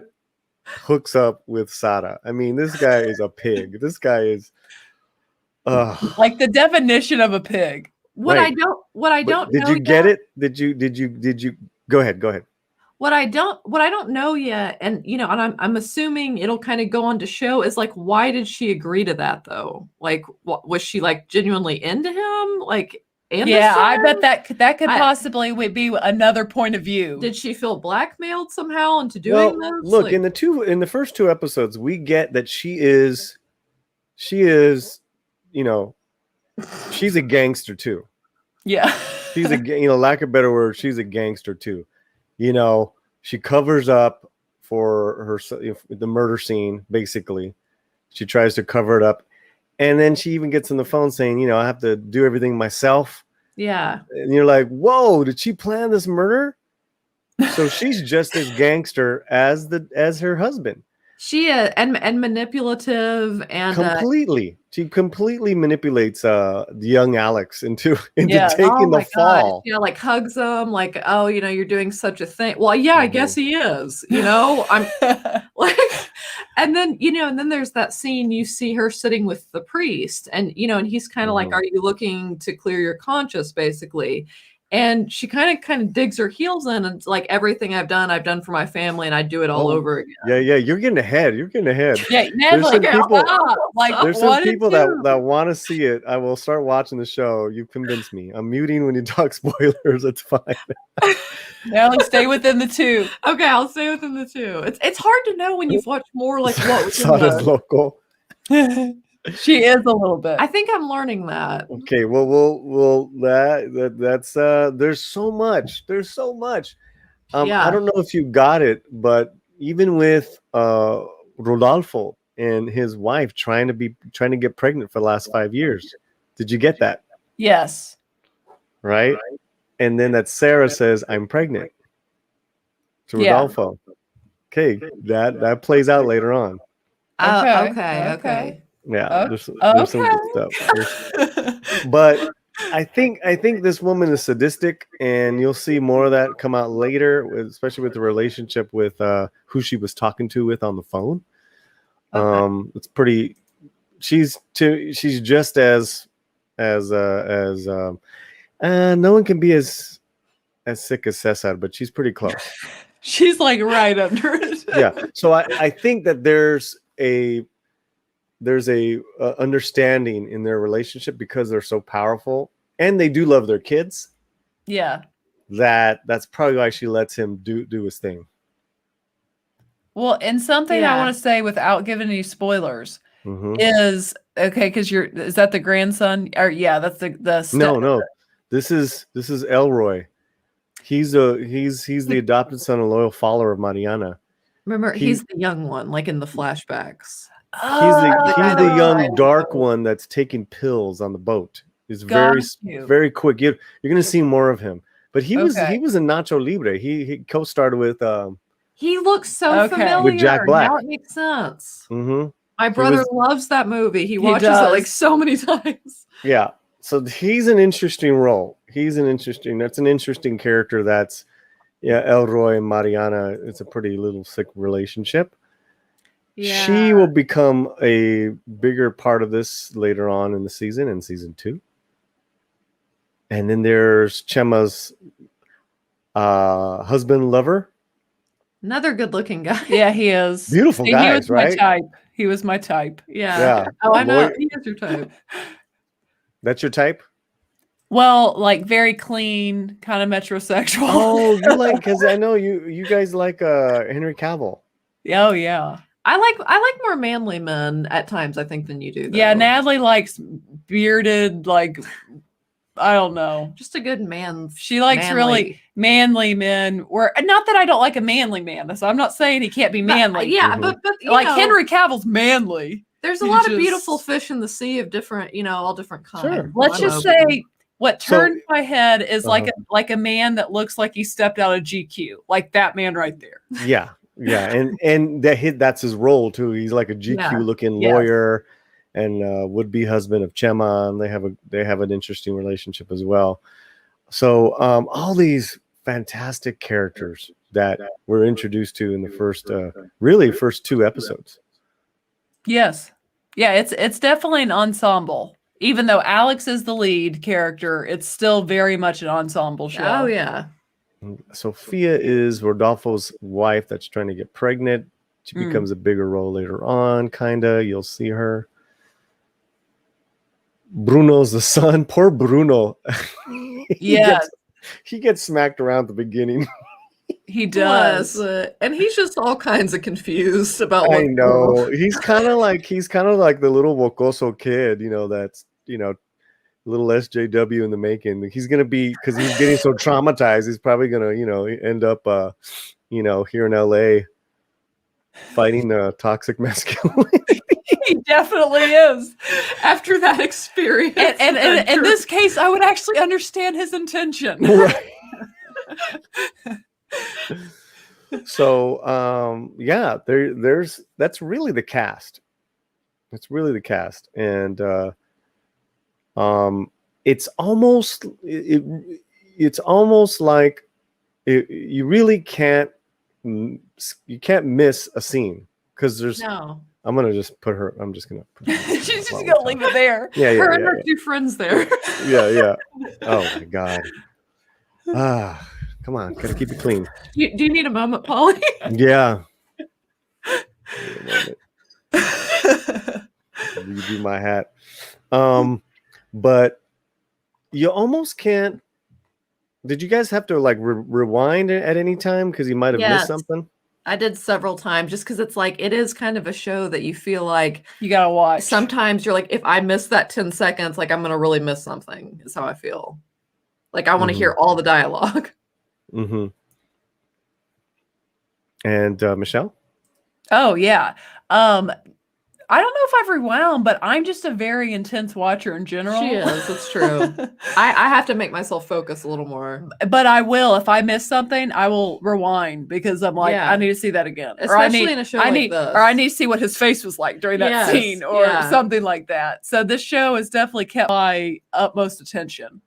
hooks up with Sara. I mean, this guy is a pig. This guy is like the definition of a pig. What I don't did know you get it? Did you go ahead. What I don't know yet, and and I'm assuming it'll kind of go on to show, is like, why did she agree to that though? Like, was she like genuinely into him? Like, I bet that could possibly be another point of view. Did she feel blackmailed somehow into doing this? Look, in the first 2 episodes, we get that she is, she's a gangster too. Yeah. She's lack of a better word, she's a gangster too. She covers up for her the murder scene. Basically, she tries to cover it up, and then she even gets on the phone saying, I have to do everything myself. Yeah. And you're like, whoa, did she plan this murder? So she's just as gangster as her husband. She and manipulative and completely. She completely manipulates the young Alex into taking the fall. God. Like hugs him, like, oh, you're doing such a thing. Well, yeah, I guess he is. I'm like, and then there's that scene you see her sitting with the priest, and and he's kind of like, are you looking to clear your conscience, basically? And she kind of digs her heels in, and it's like, everything I've done for my family, and I do it all over again. Yeah, you're getting ahead. You're getting ahead. Yeah, There's some people, there's some one and people two. that want to see it. I will start watching the show. You convinced me. I'm muting when you talk spoilers. It's fine. Natalie, stay within the 2. Okay, I'll stay within the 2. It's hard to know when you've watched more, like what was in Sada's the... local. She is a little bit. I think I'm learning that. Okay, well, that's there's so much. There's so much. Yeah. I don't know if you got it, but even with Rodolfo and his wife trying to get pregnant for the last 5 years, did you get that? Yes. Right. And then that Sara says, "I'm pregnant" to Rodolfo. Okay, that plays out later on. Okay. Yeah, there's some good stuff. But I think this woman is sadistic, and you'll see more of that come out later, especially with the relationship with who she was talking to with on the phone. It's pretty. She's just as no one can be as sick as Cesar, but she's pretty close. She's like right under it. Yeah. So I think that there's a understanding in their relationship because they're so powerful and they do love their kids. Yeah. That's probably why she lets him do his thing. Well, and something I want to say without giving any spoilers is because is that the grandson? Or that's the No. This is Elroy. He's the adopted son and loyal follower of Mariana. Remember, he's the young one, like in the flashbacks. He's the young dark one that's taking pills on the boat. He's very quick. You're gonna see more of him. But he was in Nacho Libre. He co-starred with he looks so familiar. With Jack Black. Now it makes sense. Mm-hmm. My brother loves that movie. He watches it like so many times. Yeah. So he's an interesting role. That's an interesting character. That's Elroy and Mariana. It's a pretty little sick relationship. Yeah. She will become a bigger part of this later on in the season, in season 2. And then there's Chema's husband, lover. Another good-looking guy. Yeah, he is. Beautiful guys, he was right? My type. He was my type. Yeah. Oh, I know. He is your type. That's your type? Well, like very clean, kind of metrosexual. Oh, you like, because I know you guys like Henry Cavill. Oh yeah. I like more manly men at times, I think, than you do. Though. Yeah, Natalie likes bearded, like I don't know, just a good man. She likes really manly men. Or not that I don't like a manly man. So I'm not saying he can't be manly. But like Henry Cavill's manly. There's a lot of beautiful fish in the sea of different, all different kinds. Sure. Let's just say what turned my head is like a man that looks like he stepped out of GQ, like that man right there. Yeah. Yeah, and that's his role too. He's like a GQ looking lawyer and would-be husband of Chema, and they have an interesting relationship as well. So all these fantastic characters that we're introduced to in the first 2 episodes. Yes. Yeah, it's definitely an ensemble. Even though Alex is the lead character, it's still very much an ensemble show. Oh yeah. Sophia is Rodolfo's wife that's trying to get pregnant. She becomes a bigger role later on, kinda. You'll see her. Bruno's the son. Poor Bruno. He gets smacked around at the beginning. He does. And he's just all kinds of confused about what I know. He's kind of like the little Wocoso kid, that's little SJW in the making. He's gonna be, because he's getting so traumatized, he's probably gonna end up here in LA fighting toxic masculinity. He definitely is. After that experience. And in this case, I would actually understand his intention. Right. So that's really the cast. And it's almost like you really can't miss a scene, because there's I'm just gonna she's just gonna leave it there. Her and her 2 friends there. Yeah. Oh my God. Come on, gotta keep it clean. Do you need a moment, Paulie? Yeah. Redo my hat. But you almost can't. Did you guys have to like rewind at any time because you might have missed Yes. something? I did several times just because it's like it is kind of a show that you feel like You gotta watch. sometimes you're like, if I miss that 10 seconds, like I'm gonna really miss something, is how I feel. Like I want to hear all the dialogue. Mm-hmm. And Michelle? Oh yeah. I don't know if I've rewound, but I'm just a very intense watcher in general. She is, it's true. I have to make myself focus a little more. But I will, if I miss something, I will rewind because I'm like, Yeah. I need to see that again. Especially in a show like this. Or I need to see what his face was like during that Yes, scene or yeah. something like that. So this show has definitely kept my utmost attention.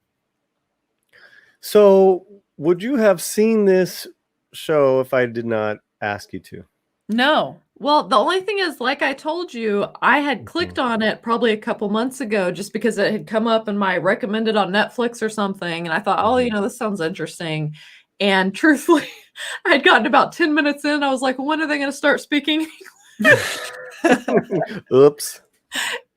So, would you have seen this show if I did not ask you to? No. Well, the only thing is, like I told you, I had clicked on it probably a couple months ago just because it had come up in my recommended on Netflix or something. And I thought, oh, this sounds interesting. And truthfully, I had gotten about 10 minutes in. I was like, when are they going to start speaking Oops.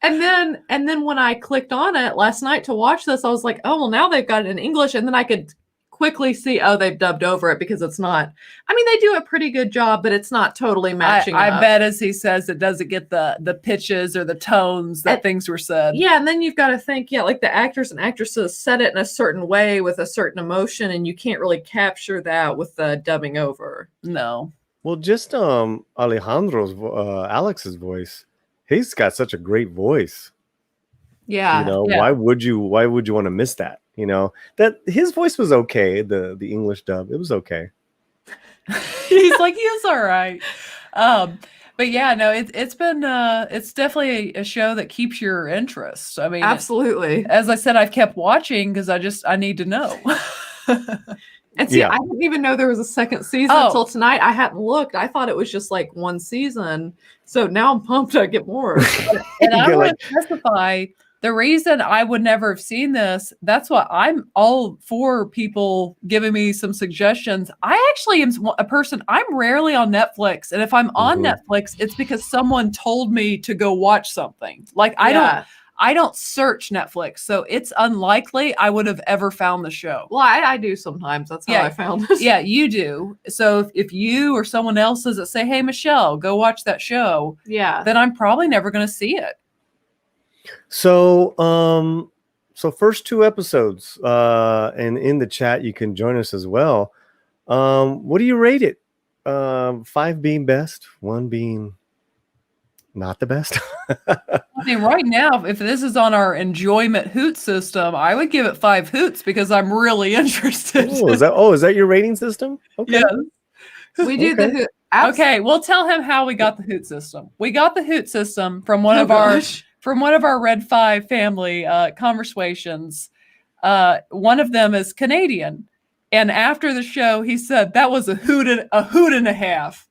And then when I clicked on it last night to watch this, I was like, oh, well, now they've got it in English. And then I could quickly see, oh, they've dubbed over it because it's not. I mean, they do a pretty good job, but it's not totally matching I up. bet, as he says, it doesn't get the pitches or the tones that things were said. Yeah, and then you've got to think, like the actors and actresses said it in a certain way with a certain emotion, and you can't really capture that with the dubbing over. No. Well, just Alejandro's Alex's voice. He's got such a great voice. Yeah. yeah. Why would you want to miss that? That his voice was okay, the English dub. It was okay. He's like, he's all right. But yeah, no, it's been it's definitely a show that keeps your interest. I mean, absolutely. As I said, I've kept watching because I need to know. And see, I didn't even know there was a second season until tonight. I hadn't looked. I thought it was just like one season. So now I'm pumped to get more. And I want to specify the reason I would never have seen this. That's why I'm all for people giving me some suggestions. I actually am a person, I'm rarely on Netflix. And if I'm on Netflix, it's because someone told me to go watch something. Like I don't search Netflix, so it's unlikely I would have ever found the show. Well, I do sometimes. That's how I found it. Yeah, you do. So if you or someone else does it, say, hey, Michelle, go watch that show. Yeah. Then I'm probably never going to see it. So, first 2 episodes, and in the chat, you can join us as well. What do you rate it? 5 being best, 1 being not the best. I mean, right now, if this is on our enjoyment hoot system, I would give it 5 hoots because I'm really interested. Is that your rating system? Okay. Yes. We do the hoot. Okay, we'll tell him how we got the hoot system. We got the hoot system from one of our Red 5 family conversations. One of them is Canadian, and after the show, he said that was a hoot and a half.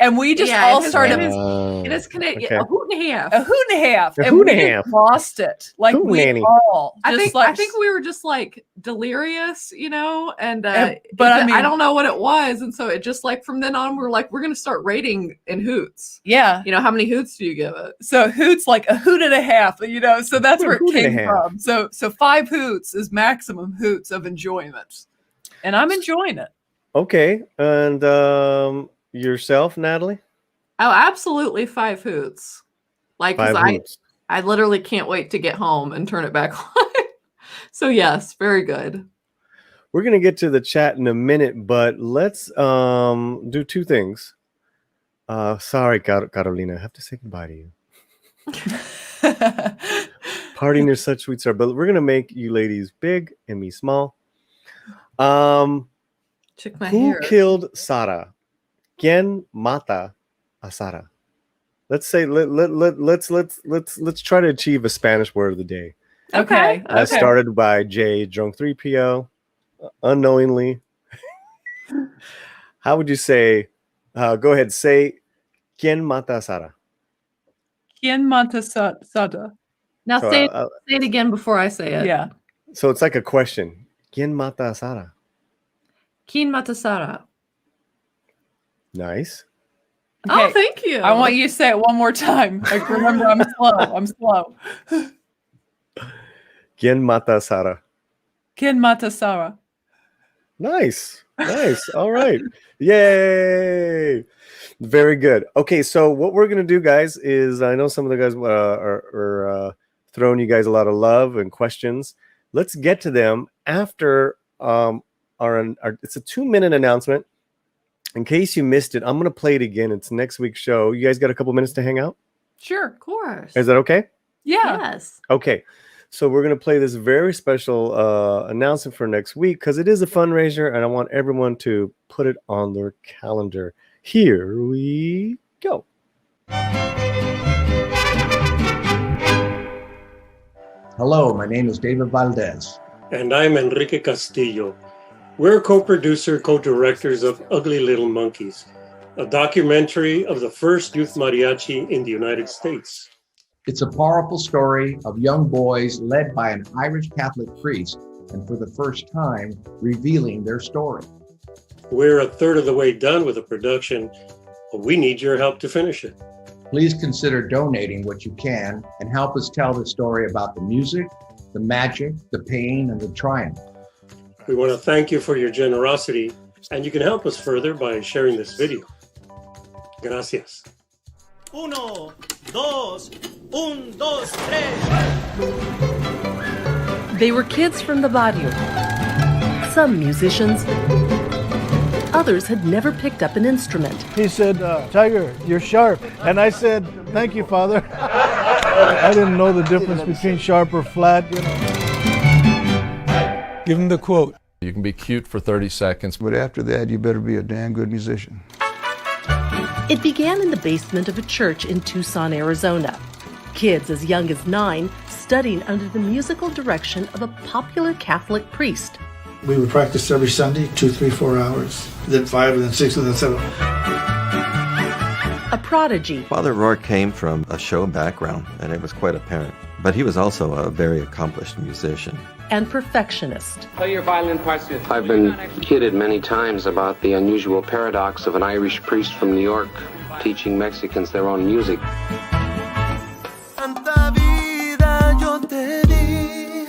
And we just all started. It is Canadian. Okay. A hoot and a half. A hoot and a half. A And hoot we and a just half. lost it. Like Hoot we nanny. all. I just think we were just like delirious, and but I mean, I don't know what it was, and so it just like from then on we're like we're gonna start rating in hoots. Yeah. How many hoots do you give it? So hoots like a hoot and a half, so that's where it hoot and a came half. from. So 5 hoots is maximum hoots of enjoyment. And I'm enjoying it. Okay. And yourself, Natalie? Oh, absolutely 5 hoots. Like 'cause 5 hoots. I literally can't wait to get home and turn it back on. So yes, very good. We're going to get to the chat in a minute, but let's do 2 things. Sorry, Carolina, I have to say goodbye to you. Parting is such sweet star, but we're going to make you ladies big and me small. Check my Who hair. killed Sara? ¿Quién mata a Sara? Let's say let's try to achieve a Spanish word of the day. Okay. As started by J Drunk 3PO, unknowingly. How would you say? Go ahead, say ¿Quién mata a Sara? ¿Quién mata Sara? Now So, say it again before I say it. Yeah. So it's like a question. ¿Quién mata a Sara? Killed Sara. Nice. Oh, thank you. I want you to say it one more time. Like, remember, I'm slow. I'm slow. Killed Sara. Killed Sara. Nice. Nice. All right. Yay. Very good. Okay, so what we're going to do, guys, is I know some of the guys are throwing you guys a lot of love and questions. Let's get to them after our it's a 2-minute announcement. In case you missed it, I'm going to play it again. It's next week's show. You guys got a couple minutes to hang out? Sure. Of course. Is that okay? Yeah. Yes. Okay. So we're going to play this very special announcement for next week because it is a fundraiser and I want everyone to put it on their calendar. Here we go. Hello, my name is David Valdez. And I'm Enrique Castillo. We're co-producer, co-directors of Ugly Little Monkeys, a documentary of the first youth mariachi in the United States. It's a powerful story of young boys led by an Irish Catholic priest and for the first time revealing their story. We're a third of the way done with the production, but we need your help to finish it. Please consider donating what you can and help us tell the story about the music, the magic, the pain, and the triumph. We want to thank you for your generosity, and you can help us further by sharing this video. Gracias. 1, 2, 1, 2, 3. They were kids from the barrio. Some musicians. Others had never picked up an instrument. He said, Tiger, you're sharp. And I said, thank you, Father. I didn't know the difference between sharp or flat, you know. Give him the quote. You can be cute for 30 seconds. But after that, you better be a damn good musician. It began in the basement of a church in Tucson, Arizona. Kids as young as 9 studying under the musical direction of a popular Catholic priest. We would practice every Sunday, 2, 3, 4 hours. Then 5, and then 6, and then 7. A prodigy. Father Rourke came from a show background, and it was quite apparent. But he was also a very accomplished musician. And perfectionist. Play your violin parts. I've been kidded many times about the unusual paradox of an Irish priest from New York teaching Mexicans their own music. Tanta vida yo te di,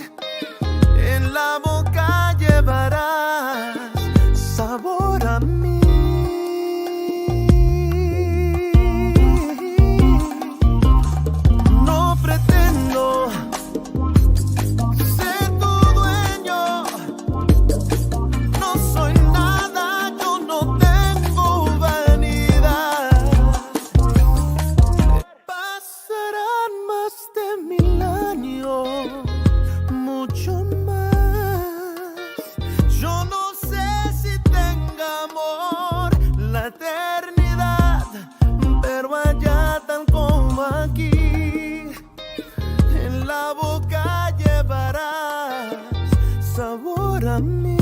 en la boca llevarás sabor a mí. No pretendo ser tu dueño, no soy nada, yo no tengo vanidad. Pasarán más de 1000 años, mucho más. Yo no sé si tenga amor la eternidad, pero allá tan como aquí, en la boca llevarás sabor a mí.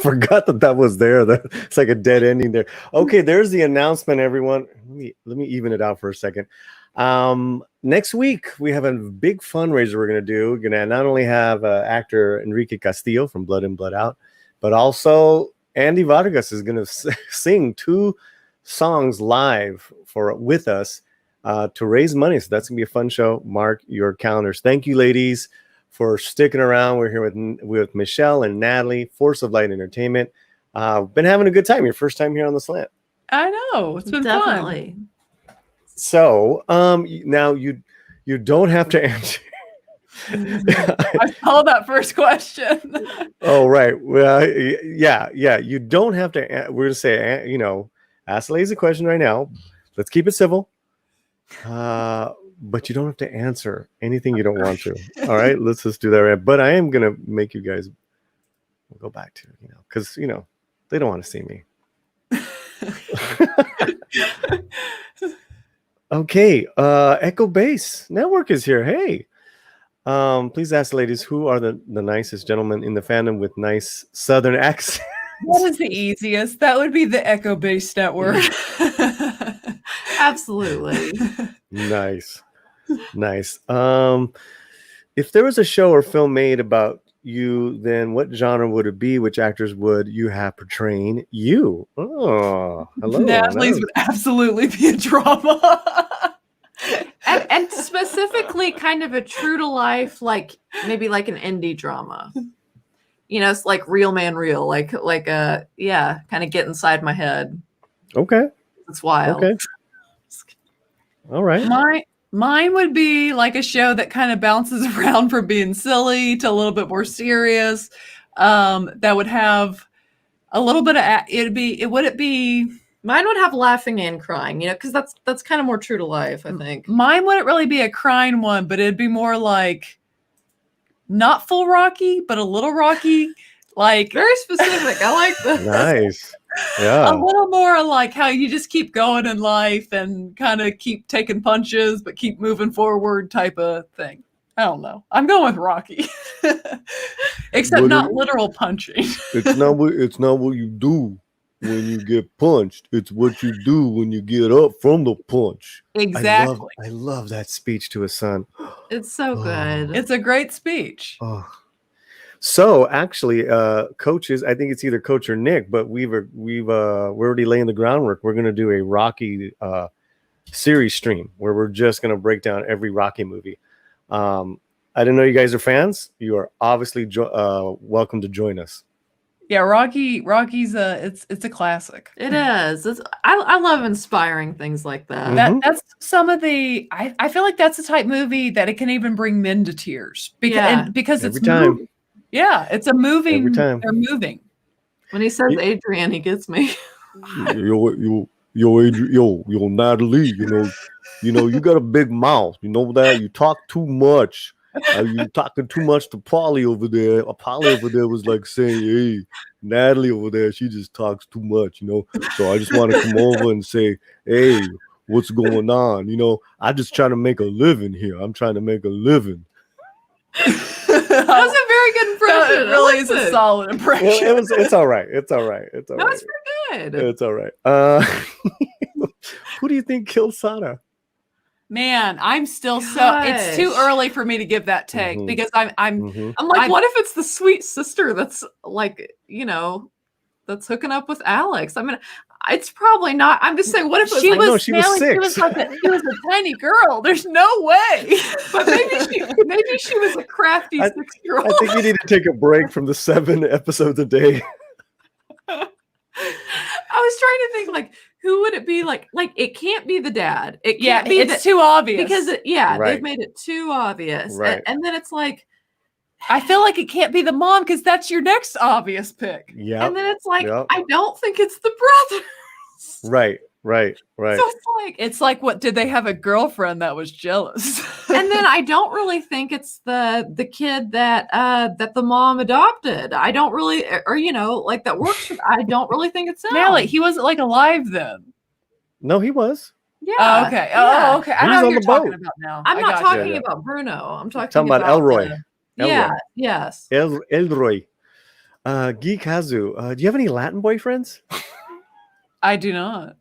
Forgot that was there. It's like a dead ending there. Okay, there's the announcement, everyone. Let me even it out for a second. Next week we have a big fundraiser we're going to do. We're going to not only have actor Enrique Castillo from Blood In, Blood Out, but also Andy Vargas is going to sing 2 songs live with us to raise money. So that's going to be a fun show. Mark your calendars. Thank you, ladies, for sticking around. We're here with Michelle and Natalie, Force of Light Entertainment. Been having a good time. Your first time here on the Slant. I know. It's been Definitely. fun. So now you don't have to answer. I saw that first question. Oh, right. Well, yeah. You don't have to. We're going to say, ask the ladies a question right now. Let's keep it civil. But you don't have to answer anything you don't want to. All right, let's just do that. Right. But I am gonna make you guys go back to because they don't want to see me. Okay, Echo Base Network is here. Hey, please ask the ladies who are the nicest gentlemen in the fandom with nice Southern accents. What is the easiest? That would be the Echo Base Network. Absolutely. Nice. Nice. If there was a show or film made about you, then what genre would it be? Which actors would you have portraying you? Oh, hello. Natalie's would absolutely be a drama. and specifically kind of a true to life, like maybe like an indie drama. You know, it's like Real Man Real, like yeah, kind of get inside my head. Okay. It's wild. Okay. All right. Mine would be like a show that kind of bounces around from being silly to a little bit more serious. That would have a little bit of mine would have laughing and crying, you know, because that's kind of more true to life, I think. Mine wouldn't really be a crying one, but it'd be more like not full Rocky, but a little Rocky. Like very specific. I like this. Nice. Yeah. A little more like how you just keep going in life and kind of keep taking punches, but keep moving forward type of thing. I don't know. I'm going with Rocky. Except not literal punching. It's not what you do when you get punched. It's what you do when you get up from the punch. Exactly. I love that speech to his son. It's so good. It's a great speech. Oh. So actually, coaches, I think it's either Coach or Nick, but we're already laying the groundwork. We're going to do a Rocky series stream where we're just going to break down every Rocky movie. I didn't know you guys are fans. You are obviously welcome to join us. Yeah, Rocky's it's a classic. It is. I love inspiring things like that. That's some of the. I feel like that's the type movie that it can even bring men to tears because every it's time. moving. Yeah, it's a moving. Every time. They're moving. When he says Adrian, he gets me. Yo, Natalie, you know, you got a big mouth. You know that? You talk too much. You talking too much to Paulie over there. Paulie over there was like saying, hey, Natalie over there, she just talks too much, you know. So I just want to come over and say, hey, what's going on? You know, I just trying to make a living here. I'm trying to make a living. That was a very good impression. It really is a solid impression. Well, it's all right. It's all right. It's all right. No, it's pretty good. It's all right. Who do you think killed Sara? Man, I'm still it's too early for me to give that take because I'm like, what if it's the sweet sister that's like, you know, that's hooking up with Alex? I mean, it's probably not. I'm just saying, what if it was she like, was, she was 6. She was a tiny girl. There's no way. But maybe she was a crafty 6-year-old. I think you need to take a break from the 7 episodes a day. I was trying to think, like, who would it be? Like it can't be the dad. It can't be. It's too obvious because Right. they've made it too obvious. Right. And then it's like, I feel like it can't be the mom because that's your next obvious pick. Yeah. And then it's like, Yep. I don't think it's the brothers. Right. So it's like, what did they have a girlfriend that was jealous? And then I don't really think it's the kid that the mom adopted. I don't really, or you know, like that works. I don't really think it's him. Natalie, he wasn't like alive then. No, he was. Yeah. Oh, okay. Yeah. Oh, okay. I He know was who on you're the talking boat. about now. I'm not got talking you. about Bruno. I'm talking about Elroy. Yeah. Yes. Elroy. Geek Hazu, do you have any Latin boyfriends? I do not.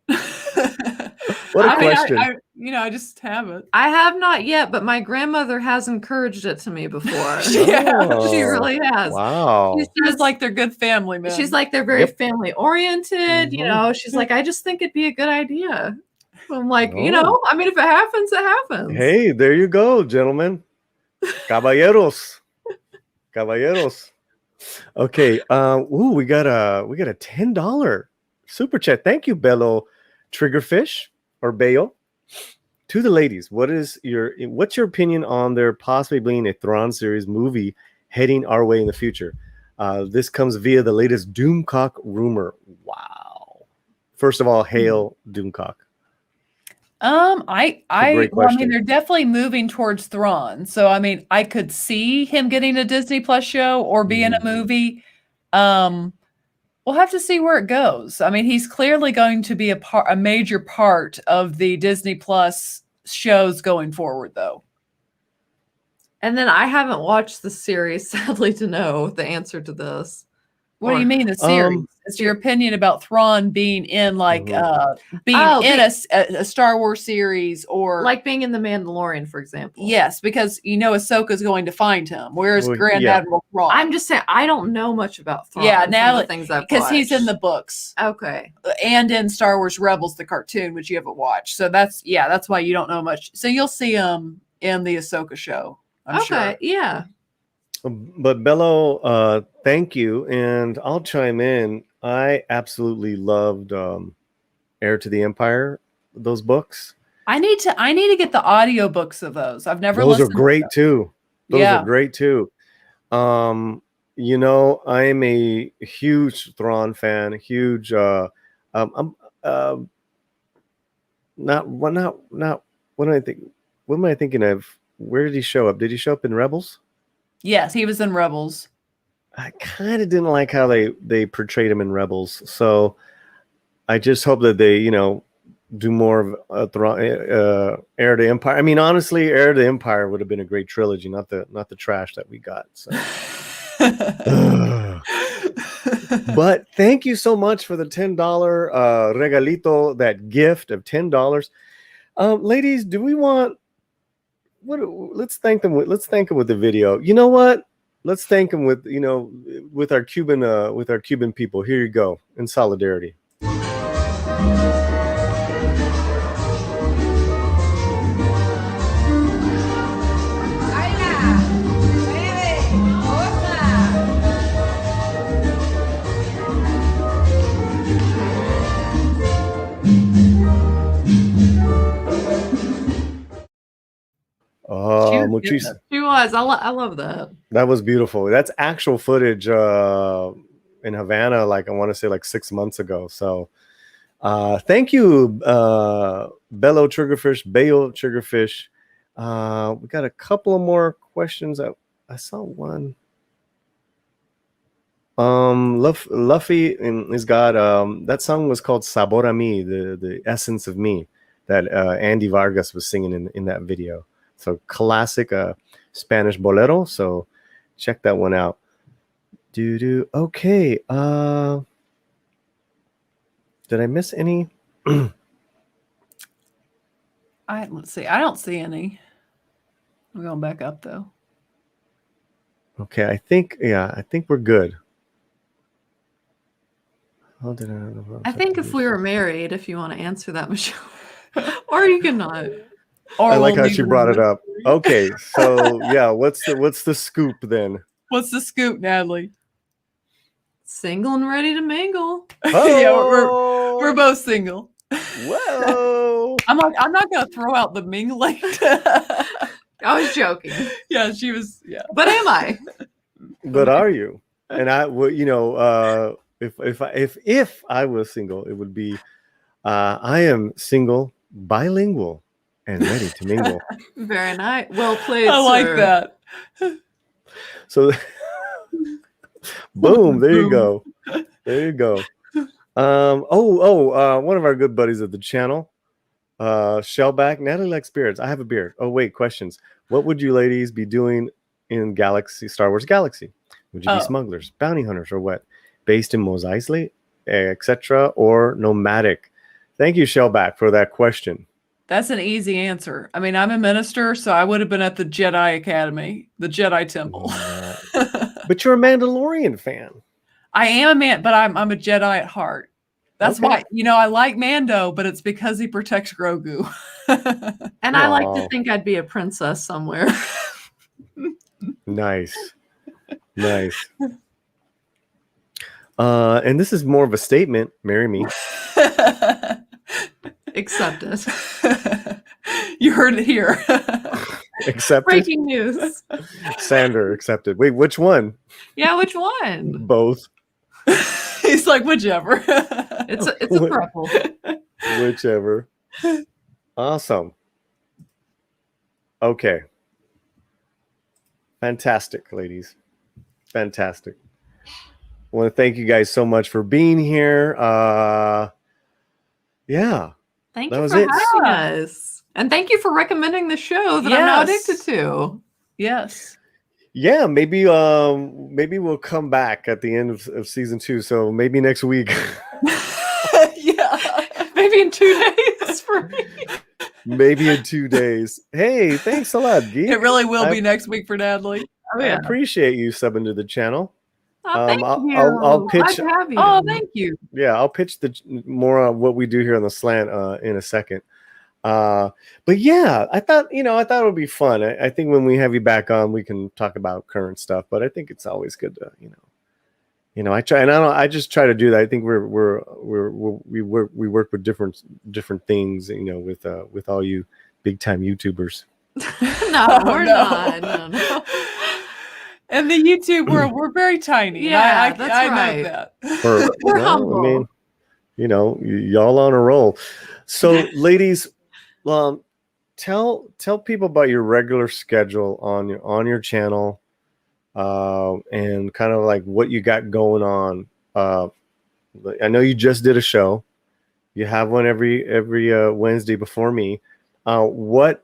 What a question. I just haven't. I have not yet, but my grandmother has encouraged it to me before. Oh, She really has. Wow. She's like they're good family men. She's like they're very Yep. family oriented. You know, she's like, I just think it'd be a good idea. I'm like, you Oh. know, I mean, if it happens, it happens. Hey, there you go, gentlemen. Caballeros. Okay. We got a $10 super chat. Thank you, Bello Triggerfish or Bayo. To the ladies, what's your opinion on there possibly being a Thrawn series movie heading our way in the future? This comes via the latest Doomcock rumor. Wow. First of all, hail Doomcock. I mean, they're definitely moving towards Thrawn. So, I mean, I could see him getting a Disney Plus show or be in a movie. We'll have to see where it goes. I mean, he's clearly going to be a major part of the Disney Plus shows going forward, though. And then I haven't watched the series, sadly, to know the answer to this. What do you mean the series? as to your opinion about Thrawn being in like a Star Wars series, or like being in The Mandalorian, for example. Yes, because Ahsoka's going to find him. Where's Grand Admiral Thrawn? I'm just saying I don't know much about Thrawn. Yeah, some now of the things I've because he's in watched. the books. Okay. And in Star Wars Rebels, the cartoon, which you haven't watched. So that's why you don't know much. So you'll see him in the Ahsoka show, I'm sure. Yeah. But Bello, thank you, and I'll chime in. I absolutely loved Heir to the Empire, those books. I need to get the audiobooks of those. I've never Those are listened great to too. Those Yeah. are great too. I'm a huge Thrawn fan, huge I'm not what am I thinking? What am I thinking of? Where did he show up? Did he show up in Rebels? Yes, he was in Rebels. I kind of didn't like how they portrayed him in Rebels. So I just hope that they, do more of Heir to Empire. I mean, honestly, Heir to Empire would have been a great trilogy, not the trash that we got. So. But thank you so much for the $10 regalito, that gift of $10. Ladies, do we want let's thank them with the video. You know what? Let's thank them with with our Cuban people. Here you go, in solidarity. Oh, muchísimo. She was. I love that. That was beautiful. That's actual footage in Havana, like I want to say like 6 months ago. So thank you, Bello Triggerfish, Bayo Triggerfish. We got a couple of more questions. I saw one. Luffy has got that song was called Sabor a Mi, the essence of me, that Andy Vargas was singing in that video. So classic Spanish bolero. So check that one out. Okay. Did I miss any? Let's see. I don't see any. I'm going back up though. Okay, I think we're good. I think if we were married, if you want to answer that, Michelle, or you cannot. Or I like how she brought it up. Okay, so yeah, what's the scoop then? What's the scoop, Natalie? Single and ready to mingle. Oh! Yeah, we're both single. Whoa! I'm not gonna throw out the mingling. I was joking. Yeah, she was. Yeah, but am I? But are you? And I would, if I was single, it would be I am single, bilingual, and ready to mingle. Very nice. Well played. I like that. So, boom! There you go. There you go. One of our good buddies of the channel, Shellback. Natalie likes beards. I have a beard. Oh wait, questions. What would you ladies be doing in Star Wars Galaxy? Would you be smugglers, bounty hunters, or what? Based in Mos Eisley, etc., or nomadic? Thank you, Shellback, for that question. That's an easy answer. I mean, I'm a minister, so I would have been at the Jedi Academy, the Jedi Temple. But you're a Mandalorian fan. I am a man, but I'm a Jedi at heart. That's why, I like Mando, but it's because he protects Grogu. And I like to think I'd be a princess somewhere. Nice. And this is more of a statement. Marry me. Accepted. You heard it here. Accepted. Breaking news. Sander accepted. Wait, which one? Yeah, which one? Both. He's like, whichever. It's a throuple. Whichever. Awesome. Okay. Fantastic, ladies. Fantastic. I want to thank you guys so much for being here. Yeah. Thank you for having us. And thank you for recommending the show that I'm now addicted to. Yes. Yeah, maybe we'll come back at the end of season 2. So maybe next week. Yeah, maybe in 2 days for me. Maybe in 2 days. Hey, thanks a lot, Geek. It really will be next week for Natalie. Oh, I yeah. appreciate you subbing to the channel. Oh, thank you. I'll pitch. Glad to have you. Oh, thank you. Yeah, I'll pitch the more on what we do here on the slant in a second. But yeah, I thought it would be fun. I think when we have you back on, we can talk about current stuff. But I think it's always good to I try, and I just try to do that. I think we work with different things, with all you big time YouTubers. No, we're not. No. In the YouTube world, we're very tiny. Yeah, that's right. know that. We're humble. I mean, y'all on a roll. So, ladies, tell people about your regular schedule on your channel, and kind of like what you got going on. I know you just did a show. You have one every Wednesday before me. What's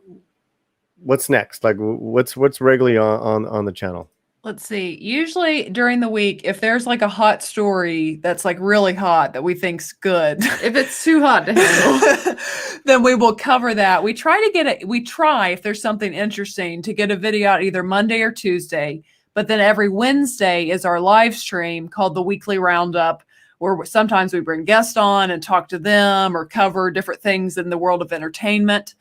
next? Like, what's regularly on the channel? Let's see. Usually during the week, if there's like a hot story that's like really hot that we think's good, if it's too hot to handle, then we will cover that. We try if there's something interesting to get a video out either Monday or Tuesday. But then every Wednesday is our live stream called the Weekly Roundup, where sometimes we bring guests on and talk to them or cover different things in the world of entertainment.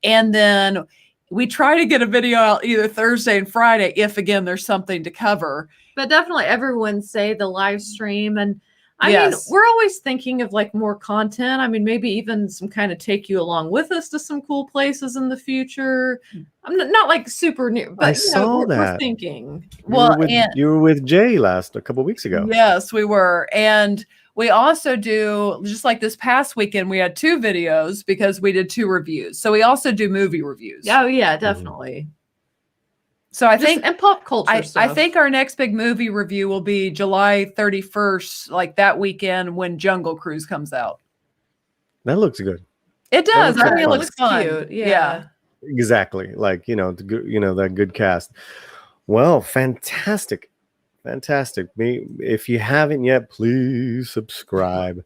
And then we try to get a video out either Thursday and Friday if, again, there's something to cover. But definitely every Wednesday, the live stream. And I mean, we're always thinking of like more content. I mean, maybe even some kind of take you along with us to some cool places in the future. I'm not like super new, but I saw that. We're thinking. You were with Jay a couple of weeks ago. Yes, we were. And we also do, just like this past weekend, we had 2 videos because we did 2 reviews. So we also do movie reviews. Oh, yeah, definitely. So I think, and pop culture stuff. I think our next big movie review will be July 31st, like that weekend when Jungle Cruise comes out. That looks good. It does. I mean, it looks fun. Cute. Yeah. Exactly. Like, that good cast. Well, fantastic. Fantastic. If you haven't yet, please subscribe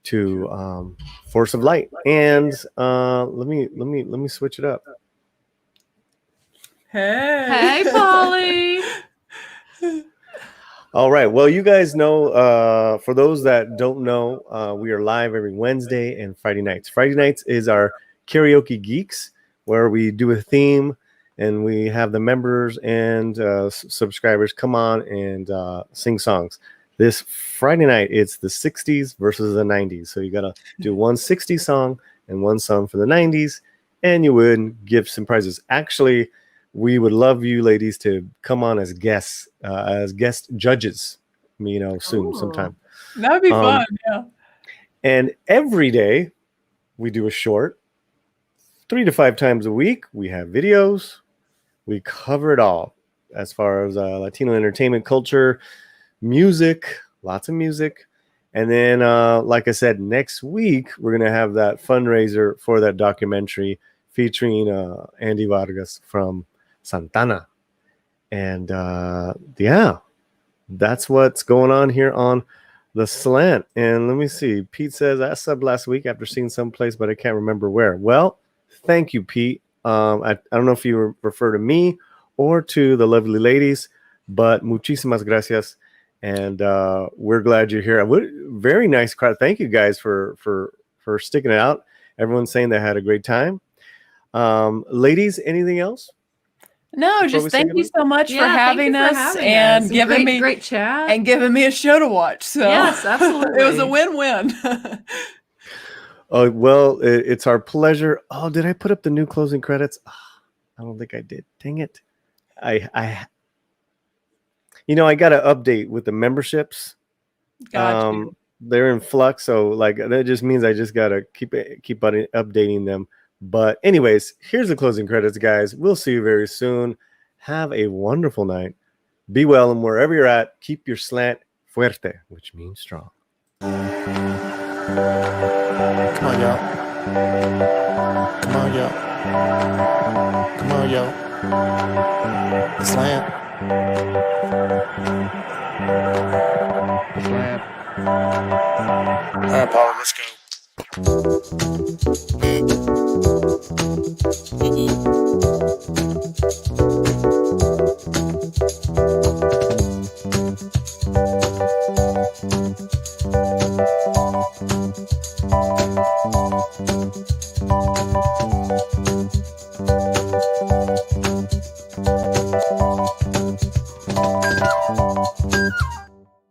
to Force of Light. And let me switch it up. Hey, Paulie. All right. Well, you guys know, for those that don't know, we are live every Wednesday and Friday nights. Friday nights is our Karaoke Geeks, where we do a theme and we have the members and subscribers come on and sing songs. This Friday night, it's the 60s versus the 90s. So you got to do one 60s song and one song for the 90s, and you would give some prizes. Actually, we would love you ladies to come on as guests, as guest judges, soon, sometime. That'd be fun, yeah. And every day we do a short. 3 to 5 times a week, we have videos. We cover it all as far as Latino entertainment culture, music, lots of music. And then, like I said, next week, we're going to have that fundraiser for that documentary featuring Andy Vargas from Santana. And yeah, that's what's going on here on the Slant. And let me see. Pete says, I subbed last week after seeing someplace, but I can't remember where. Well, thank you, Pete. I don't know if you refer to me or to the lovely ladies, but muchísimas gracias. And we're glad you're here. Very nice crowd. Thank you guys for sticking it out. Everyone's saying they had a great time. Ladies, anything else? No, just thank you so much for having us and giving me great chat and giving me a show to watch. So yes, absolutely. It was a win-win. Oh, well, it's our pleasure. Oh, did I put up the new closing credits? Oh, I don't think I did. Dang it. I got to update with the memberships. Gotcha. They're in flux, so like that just means I just got to keep updating them. But anyways, here's the closing credits, guys. We'll see you very soon. Have a wonderful night. Be well, and wherever you're at, keep your slant fuerte, which means strong. Come on, y'all. Come on, y'all. Come on, y'all. Slant. Slant. All right, Paulie, let's go.